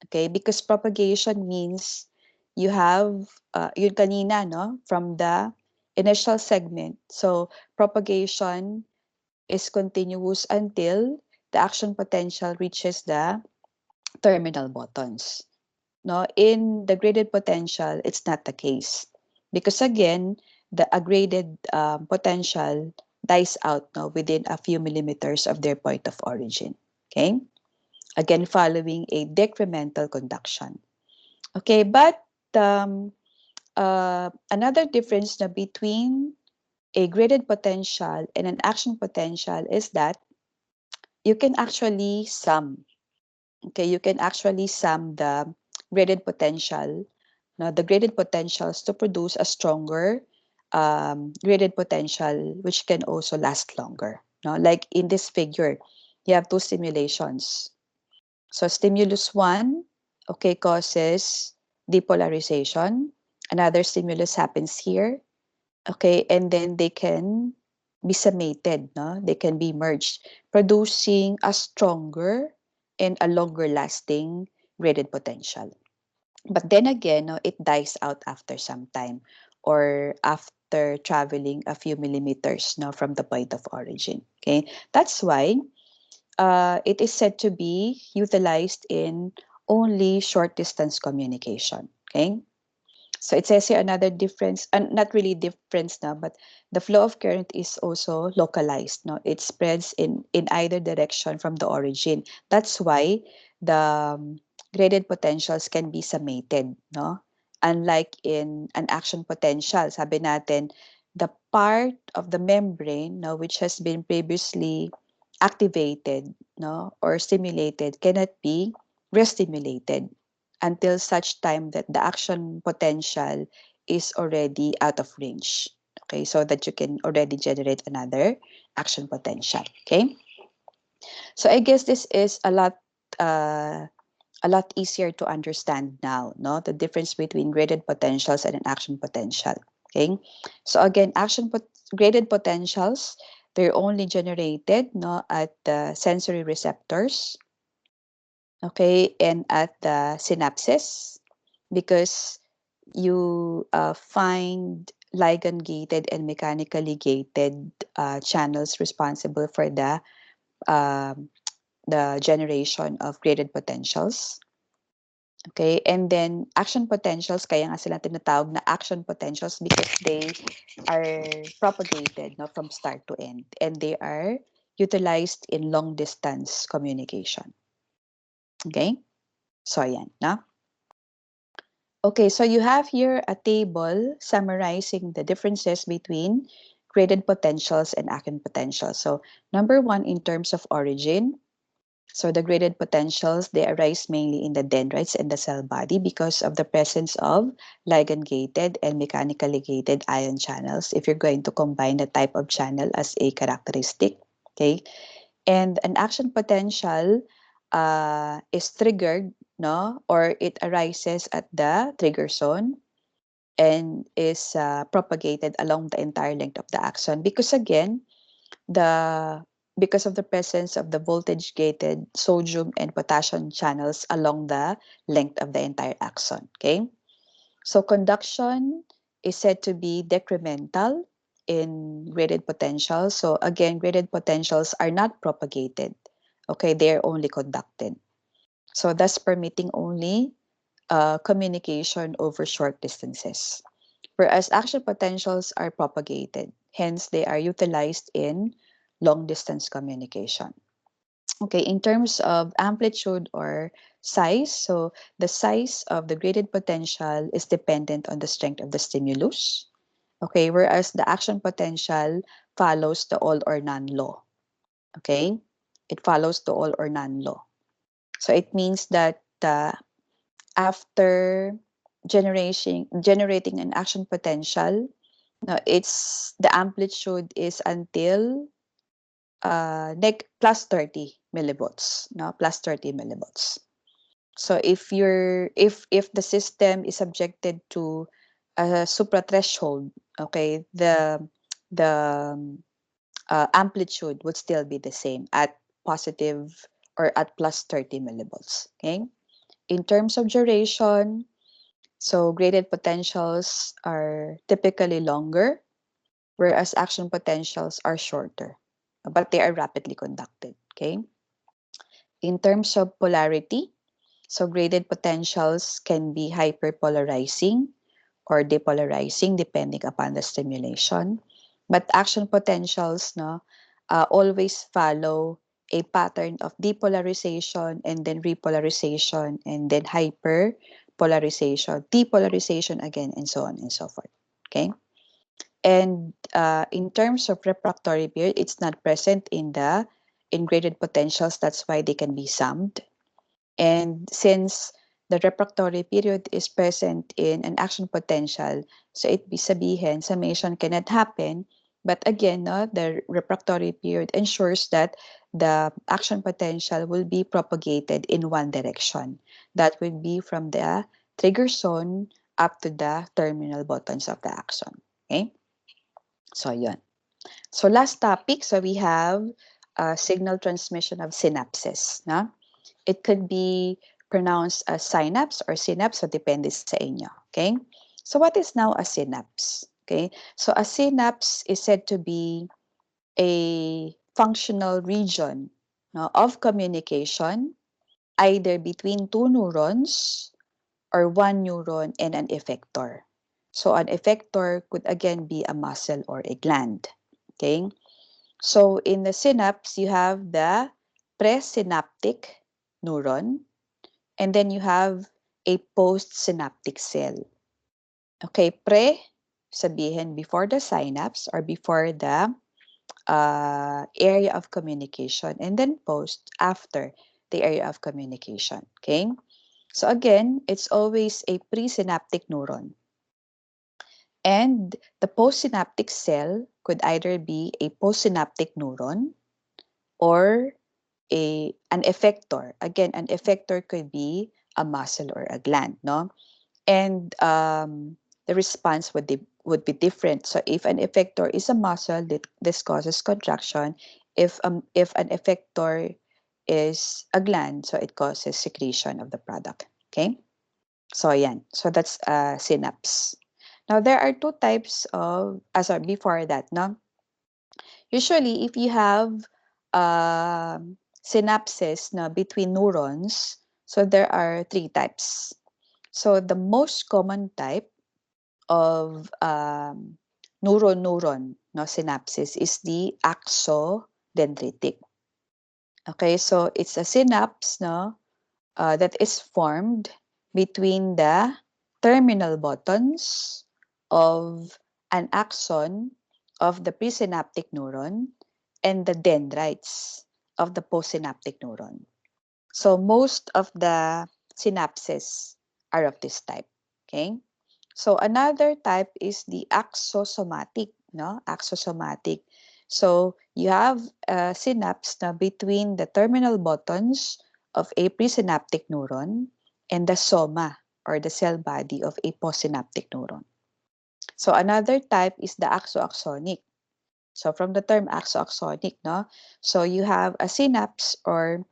Okay? Because propagation means you have, yun kanina, no? From the initial segment. So propagation is continuous until the action potential reaches the terminal bottoms. No, in the graded potential, it's not the case because again, the graded potential dies out, no, within a few millimeters of their point of origin. Okay, again following a decremental conduction. Okay, but another difference na between a graded potential and an action potential is that you can actually sum. Okay, you can actually sum the graded potential, no, the graded potentials to produce a stronger graded potential, which can also last longer. No, like in this figure, you have two simulations. So stimulus one, okay, causes depolarization. Another stimulus happens here, okay, and then they can be summated, no? They can be merged, producing a stronger and a longer lasting graded potential. But then again, no, it dies out after some time or after traveling a few millimeters, no, from the point of origin. Okay, that's why it is said to be utilized in only short distance communication. Okay, so it says here another difference, not really difference now, but the flow of current is also localized. No, it spreads in either direction from the origin. That's why the graded potentials can be summated. No, unlike in an action potential, sabi natin, the part of the membrane, no, which has been previously activated, no, or stimulated cannot be restimulated until such time that the action potential is already out of range. Okay, so that you can already generate another action potential. Okay, so I guess this is a lot easier to understand now, no? The difference between graded potentials and an action potential. Okay, so again, graded potentials, they're only generated, no, at the sensory receptors, okay, and at the synapses, because you find ligand gated and mechanically gated channels responsible for um, the generation of graded potentials. Okay, and then action potentials, kaya nga sila tinatawag na action potentials because they are propagated, no, from start to end, and they are utilized in long distance communication. Okay, so ayan, no? Okay, so you have here a table summarizing the differences between graded potentials and action potentials. So number one, in terms of origin, so the graded potentials, they arise mainly in the dendrites and the cell body because of the presence of ligand-gated and mechanically gated ion channels if you're going to combine the type of channel as a characteristic. Okay, and an action potential is triggered, no, or it arises at the trigger zone and is propagated along the entire length of the axon because again the because of the presence of the voltage gated sodium and potassium channels along the length of the entire axon. Okay, so conduction is said to be decremental in graded potentials. So again, graded potentials are not propagated. Okay, they are only conducted. So thus permitting only communication over short distances. Whereas action potentials are propagated. Hence, they are utilized in long distance communication. Okay, in terms of amplitude or size, so the size of the graded potential is dependent on the strength of the stimulus. Okay, whereas the action potential follows the all or none law. Okay, it follows the all or none law. So it means that after generating an action potential, no, it's the amplitude is until plus 30 millivolts, no, plus 30 millivolts. So if the system is subjected to a supra threshold, okay, the amplitude would still be the same at positive or at plus 30 millivolts. Okay. In terms of duration, so graded potentials are typically longer, whereas action potentials are shorter, but they are rapidly conducted. Okay. In terms of polarity, so graded potentials can be hyperpolarizing or depolarizing depending upon the stimulation. But action potentials always follow a pattern of depolarization and then repolarization and then hyperpolarization, depolarization again, and so on and so forth. Okay. And in terms of refractory period, it's not present in the graded potentials. That's why they can be summed. And since the refractory period is present in an action potential, so it be sabihin, summation cannot happen. But again, no, the refractory period ensures that the action potential will be propagated in one direction. That will be from the trigger zone up to the terminal buttons of the axon. Okay? So, yun. So, last topic, so we have signal transmission of synapses. No? It could be pronounced as synapse or synapse, so depende sa inyo. Okay? So what is now a synapse? Okay? So a synapse is said to be a functional region, no, of communication either between two neurons or one neuron and an effector. So an effector could again be a muscle or a gland. Okay? So in the synapse, you have the presynaptic neuron, and then you have a postsynaptic cell. Okay, sabihin before the synapse or before the area of communication, and then post after the area of communication. Okay, so again, it's always a presynaptic neuron. And the postsynaptic cell could either be a postsynaptic neuron or an effector. Again, an effector could be a muscle or a gland, no? And the response would be different. So if an effector is a muscle, this causes contraction. If an effector is a gland, so it causes secretion of the product. Okay? So yan. So that's synapse. Now there are two types of, sorry, before that, no? Usually, if you have synapses na between neurons, so there are three types. So the most common type of neuron no, synapses is the axodendritic. Okay, so it's a synapse no, that is formed between the terminal buttons of an axon of the presynaptic neuron and the dendrites of the postsynaptic neuron. So most of the synapses are of this type. Okay. So another type is the axosomatic, no? Axosomatic. So you have a synapse na between the terminal buttons of a presynaptic neuron and the soma or the cell body of a postsynaptic neuron. So another type is the axoaxonic. So from the term axoaxonic, no? So you have a synapse or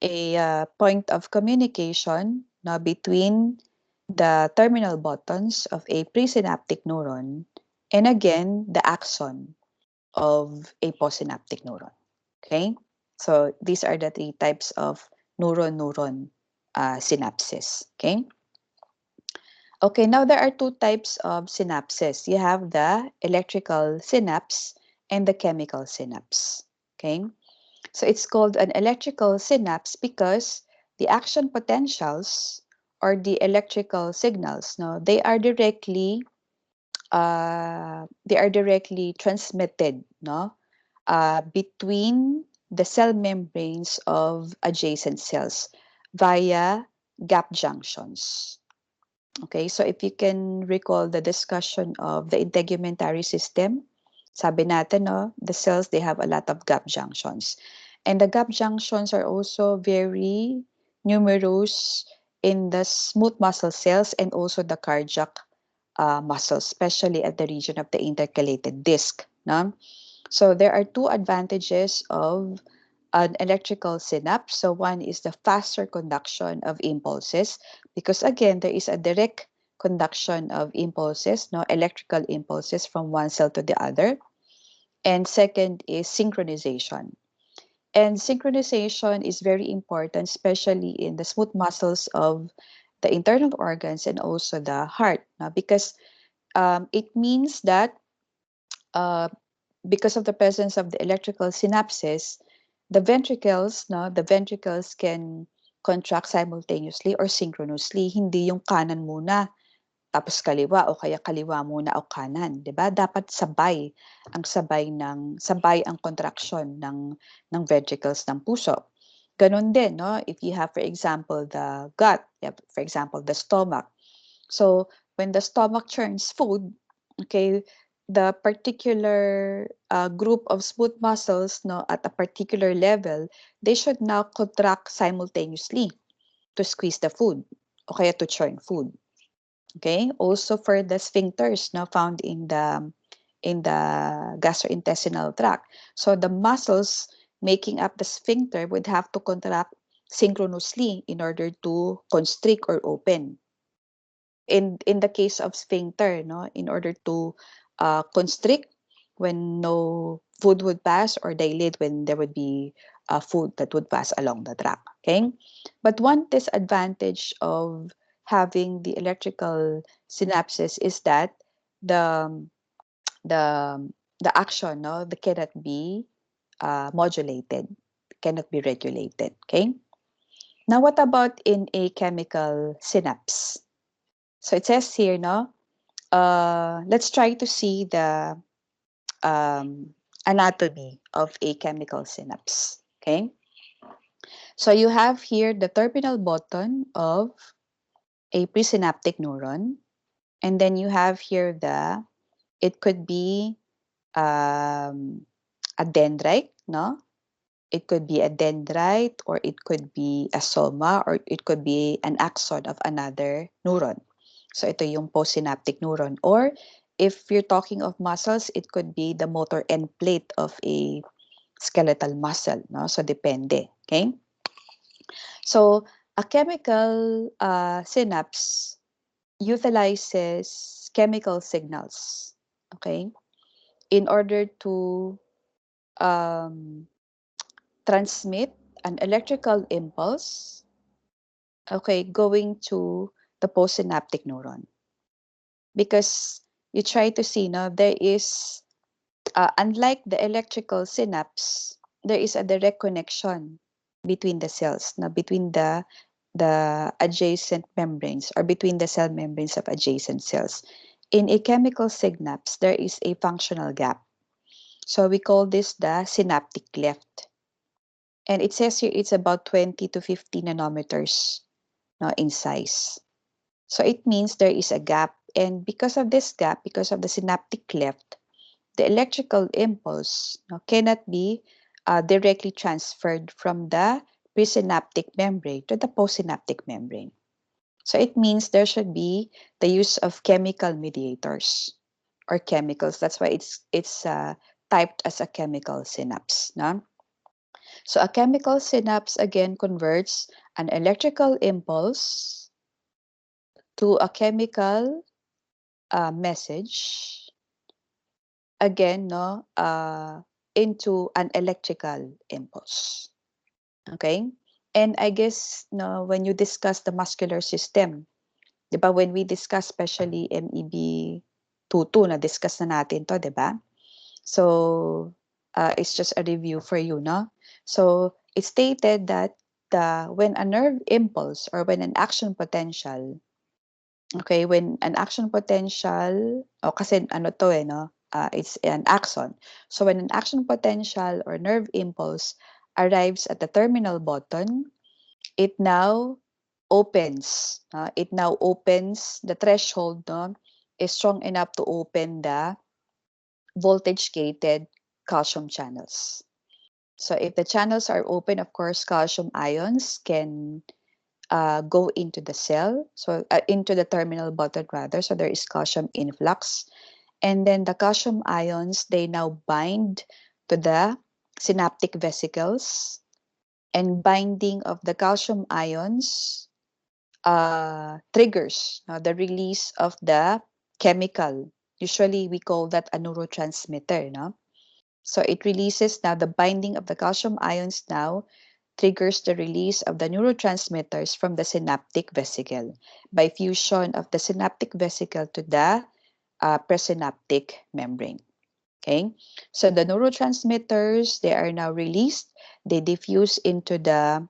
a point of communication no, between the terminal buttons of a presynaptic neuron and again the axon of a postsynaptic neuron. Okay, so these are the three types of neuron-neuron synapses. Okay, now there are two types of synapses. You have the electrical synapse and the chemical synapse. Okay, So it's called an electrical synapse because the action potentials or the electrical signals, no, they are directly transmitted, no, between the cell membranes of adjacent cells via gap junctions. Okay, so if you can recall the discussion of the integumentary system, sabi natin, no, the cells, they have a lot of gap junctions. And the gap junctions are also very numerous in the smooth muscle cells and also the cardiac muscles, especially at the region of the intercalated disc. No? So there are two advantages of an electrical synapse. So one is the faster conduction of impulses because again, there is a direct conduction of impulses, no, electrical impulses from one cell to the other. And second is synchronization. And synchronization is very important, especially in the smooth muscles of the internal organs and also the heart, no? Because it means that uh, because of the presence of the electrical synapses, the ventricles can contract simultaneously or synchronously. Hindi yung kanan muna, tapos kaliwa o kaya kaliwa muna o kanan, 'di ba? Dapat sabay ang contraction ng ventricles ng puso. Ganon din, no? If you have, for example, the gut, for example, the stomach. So, when the stomach churns food, okay, the particular group of smooth muscles, no, at a particular level, they should now contract simultaneously to squeeze the food o kaya to churn food. Okay, also for the sphincters now found in the gastrointestinal tract. So the muscles making up the sphincter would have to contract synchronously in order to constrict or open. In the case of sphincter, no, in order to constrict when no food would pass or dilate when there would be food that would pass along the tract. Okay, but one disadvantage of having the electrical synapses is that the the the action, no, that cannot be modulated, cannot be regulated. Okay, now what about in a chemical synapse? So it says here, no, let's try to see the anatomy of a chemical synapse. Okay, so you have here the terminal button of a presynaptic neuron, and then you have here it could be a dendrite, no? It could be a dendrite, or it could be a soma, or it could be an axon of another neuron. So ito yung postsynaptic neuron. Or if you're talking of muscles, it could be the motor end plate of a skeletal muscle, no? So depende, okay? So a chemical synapse utilizes chemical signals, okay, in order to um, transmit an electrical impulse, okay, going to the postsynaptic neuron. Because you try to see, no, there is, unlike the electrical synapse, there is a direct connection between the cells, no, between the adjacent membranes or between the cell membranes of adjacent cells. In a chemical synapse, there is a functional gap. So we call this the synaptic cleft. And it says here it's about 20 to 50 nanometers, no, in size. So it means there is a gap. And because of this gap, because of the synaptic cleft, the electrical impulse, no, cannot be directly transferred from the presynaptic membrane to the postsynaptic membrane. So it means there should be the use of chemical mediators or chemicals. That's why it's typed as a chemical synapse. No? So a chemical synapse again converts an electrical impulse to a chemical message again, no, into an electrical impulse. Okay? And I guess, no, when you discuss the muscular system, di ba, when we discuss especially MEB 22, na-discuss na natin to, di ba? So, is just a review for you, no? So it stated that when a nerve impulse or when an action potential, okay, when an action potential, kasi ano to no? It's an axon. So when an action potential or nerve impulse arrives at the terminal button, it now opens. It now opens the threshold, no? Is strong enough to open the voltage-gated calcium channels. So if the channels are open, of course, calcium ions can go into the cell, so into the terminal button rather. So there is calcium influx. And then the calcium ions, they now bind to the synaptic vesicles. And binding of the calcium ions triggers the release of the chemical. Usually we call that a neurotransmitter, no? So it releases now the binding of the calcium ions now triggers the release of the neurotransmitters from the synaptic vesicle by fusion of the synaptic vesicle to the presynaptic membrane. Okay, so the neurotransmitters, they are now released. They diffuse into the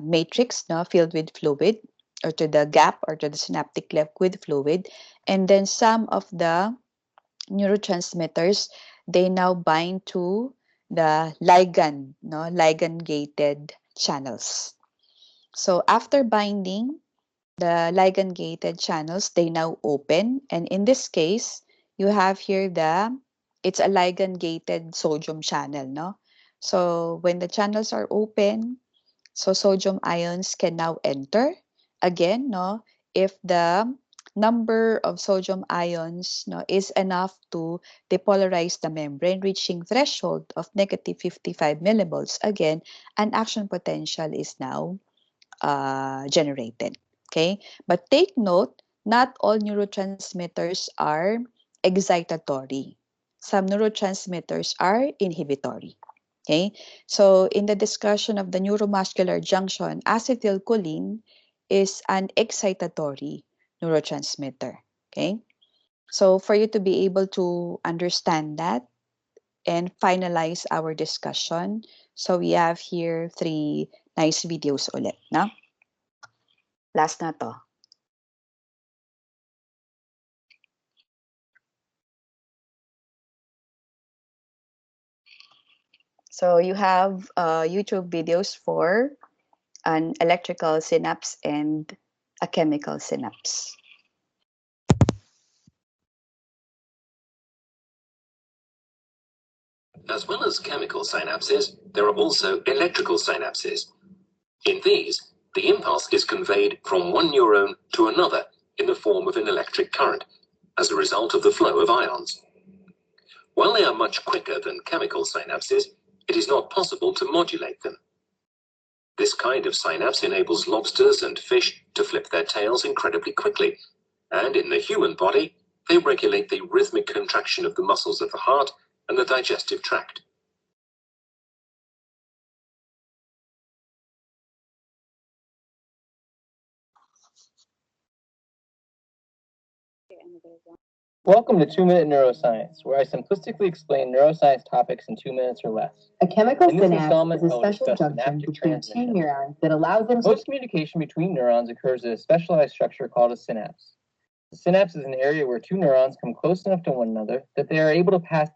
matrix filled with fluid, or to the gap or to the synaptic cleft with fluid. And then some of the neurotransmitters, they now bind to the ligand-gated channels. So after binding, the ligand-gated channels, they now open. And in this case, you have here it's a ligand-gated sodium channel, no? So when the channels are open, so sodium ions can now enter. Again, no, if the number of sodium ions is enough to depolarize the membrane, reaching threshold of negative 55 millivolts, again, an action potential is now generated. Okay, but take note, not all neurotransmitters are excitatory. Some neurotransmitters are inhibitory. Okay, so in the discussion of the neuromuscular junction, acetylcholine is an excitatory neurotransmitter. Okay, so for you to be able to understand that and finalize our discussion, so we have here 3 nice videos ulit, no? Last na to. So you have YouTube videos for an electrical synapse and a chemical synapse.
As well as chemical synapses, there are also electrical synapses. In these, the impulse is conveyed from one neuron to another in the form of an electric current, as a result of the flow of ions. While they are much quicker than chemical synapses, it is not possible to modulate them. This kind of synapse enables lobsters and fish to flip their tails incredibly quickly, and in the human body, they regulate the rhythmic contraction of the muscles of the heart and the digestive tract.
Welcome to 2-Minute Neuroscience, where I simplistically explain neuroscience topics in 2 minutes or less.
A chemical
In this
synapse
installment,
is a
I will
special
discuss
junction
synaptic
between two
transmission.
neurons that allows them to
Most communication between neurons occurs at a specialized structure called a synapse. The synapse is an area where two neurons come close enough to one another that they are able to pass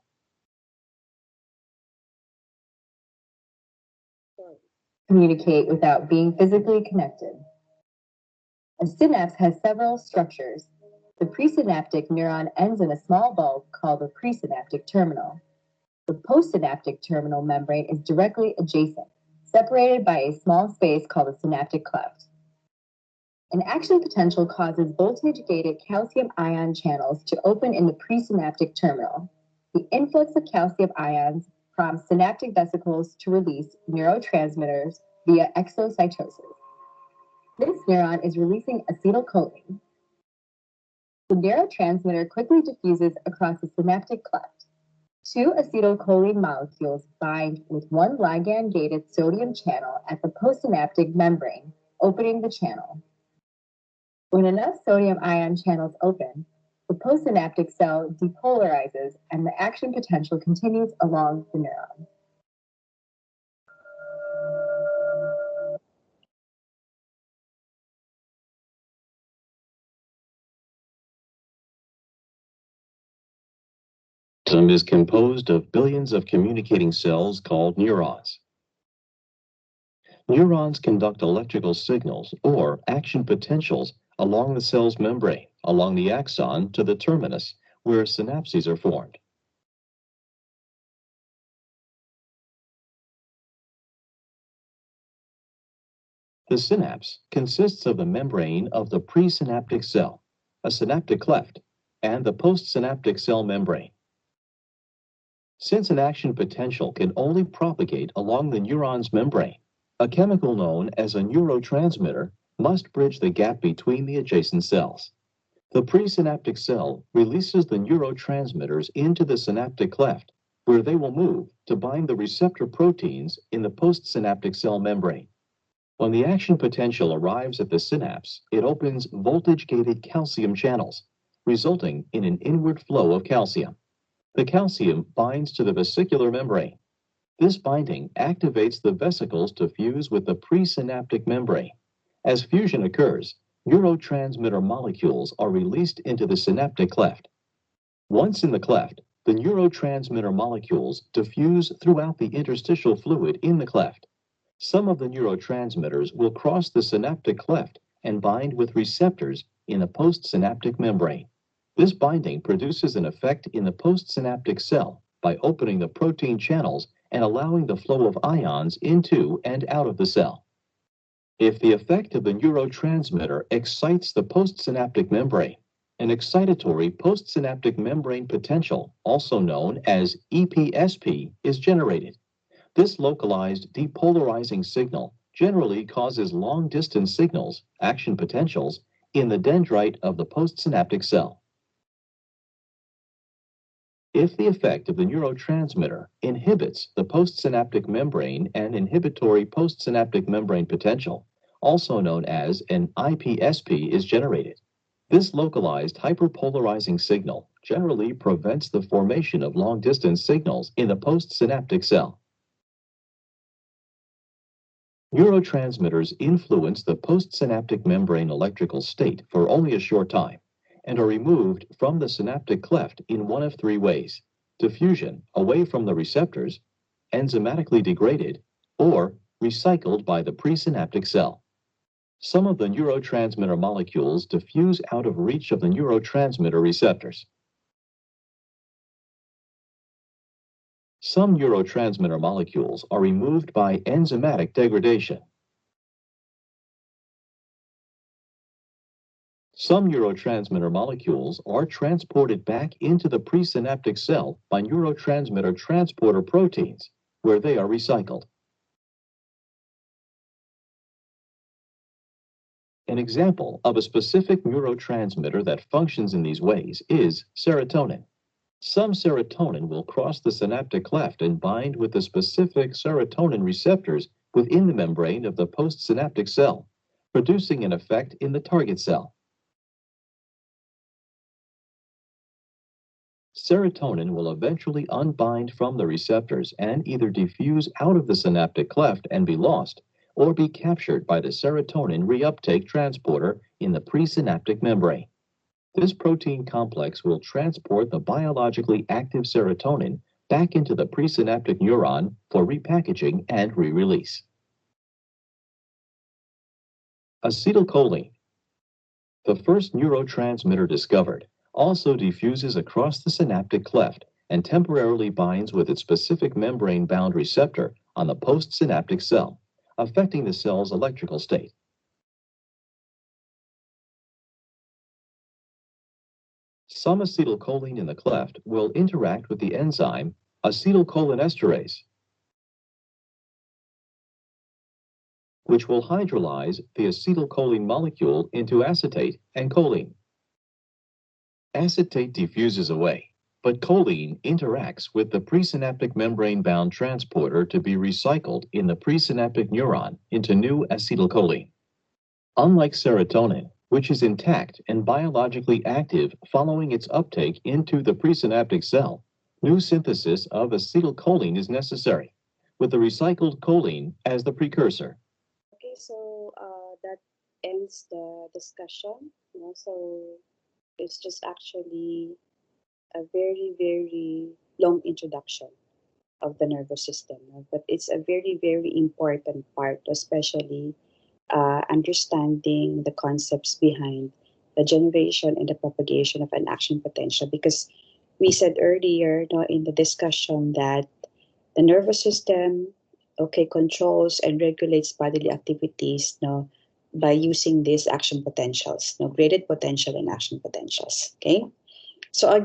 communicate without being physically connected. A synapse has several structures. The presynaptic neuron ends in a small bulb called the presynaptic terminal. The postsynaptic terminal membrane is directly adjacent, separated by a small space called the synaptic cleft. An action potential causes voltage-gated calcium ion channels to open in the presynaptic terminal. The influx of calcium ions prompts synaptic vesicles to release neurotransmitters via exocytosis. This neuron is releasing acetylcholine. The neurotransmitter quickly diffuses across the synaptic cleft. Two acetylcholine molecules bind with one ligand-gated sodium channel at the postsynaptic membrane, opening the channel. When enough sodium ion channels open, the postsynaptic cell depolarizes and the action potential continues along the neuron.
Is composed of billions of communicating cells called neurons. Neurons conduct electrical signals or action potentials along the cell's membrane, along the axon to the terminus, where synapses are formed. The synapse consists of the membrane of the presynaptic cell, a synaptic cleft, and the postsynaptic cell membrane. Since an action potential can only propagate along the neuron's membrane, a chemical known as a neurotransmitter must bridge the gap between the adjacent cells. The presynaptic cell releases the neurotransmitters into the synaptic cleft, where they will move to bind the receptor proteins in the postsynaptic cell membrane. When the action potential arrives at the synapse, it opens voltage-gated calcium channels, resulting in an inward flow of calcium. The calcium binds to the vesicular membrane. This binding activates the vesicles to fuse with the presynaptic membrane. As fusion occurs, neurotransmitter molecules are released into the synaptic cleft. Once in the cleft, the neurotransmitter molecules diffuse throughout the interstitial fluid in the cleft. Some of the neurotransmitters will cross the synaptic cleft and bind with receptors in the postsynaptic membrane. This binding produces an effect in the postsynaptic cell by opening the protein channels and allowing the flow of ions into and out of the cell. If the effect of the neurotransmitter excites the postsynaptic membrane, an excitatory postsynaptic membrane potential, also known as EPSP, is generated. This localized depolarizing signal generally causes long-distance signals, action potentials, in the dendrite of the postsynaptic cell. If the effect of the neurotransmitter inhibits the postsynaptic membrane and inhibitory postsynaptic membrane potential, also known as an IPSP, is generated. This localized hyperpolarizing signal generally prevents the formation of long-distance signals in the postsynaptic cell. Neurotransmitters influence the postsynaptic membrane electrical state for only a short time and are removed from the synaptic cleft in one of three ways: diffusion away from the receptors, enzymatically degraded, or recycled by the presynaptic cell. Some of the neurotransmitter molecules diffuse out of reach of the neurotransmitter receptors. Some neurotransmitter molecules are removed by enzymatic degradation. Some neurotransmitter molecules are transported back into the presynaptic cell by neurotransmitter transporter proteins, where they are recycled. An example of a specific neurotransmitter that functions in these ways is serotonin. Some serotonin will cross the synaptic cleft and bind with the specific serotonin receptors within the membrane of the postsynaptic cell, producing an effect in the target cell. Serotonin will eventually unbind from the receptors and either diffuse out of the synaptic cleft and be lost, or be captured by the serotonin reuptake transporter in the presynaptic membrane. This protein complex will transport the biologically active serotonin back into the presynaptic neuron for repackaging and re-release. Acetylcholine, the first neurotransmitter discovered, also diffuses across the synaptic cleft and temporarily binds with its specific membrane-bound receptor on the postsynaptic cell, affecting the cell's electrical state. Some acetylcholine in the cleft will interact with the enzyme acetylcholinesterase, which will hydrolyze the acetylcholine molecule into acetate and choline. Acetate diffuses away, but choline interacts with the presynaptic membrane-bound transporter to be recycled in the presynaptic neuron into new acetylcholine. Unlike serotonin, which is intact and biologically active following its uptake into the presynaptic cell. New synthesis of acetylcholine is necessary, with the recycled choline as the precursor.
Okay, so that ends the discussion. So it's just actually a very, very long introduction of the nervous system, but it's a very, very important part, especially understanding the concepts behind the generation and the propagation of an action potential, because we said earlier in the discussion that the nervous system controls and regulates bodily activities by using these action potentials, graded potential and action potentials. Okay, so again,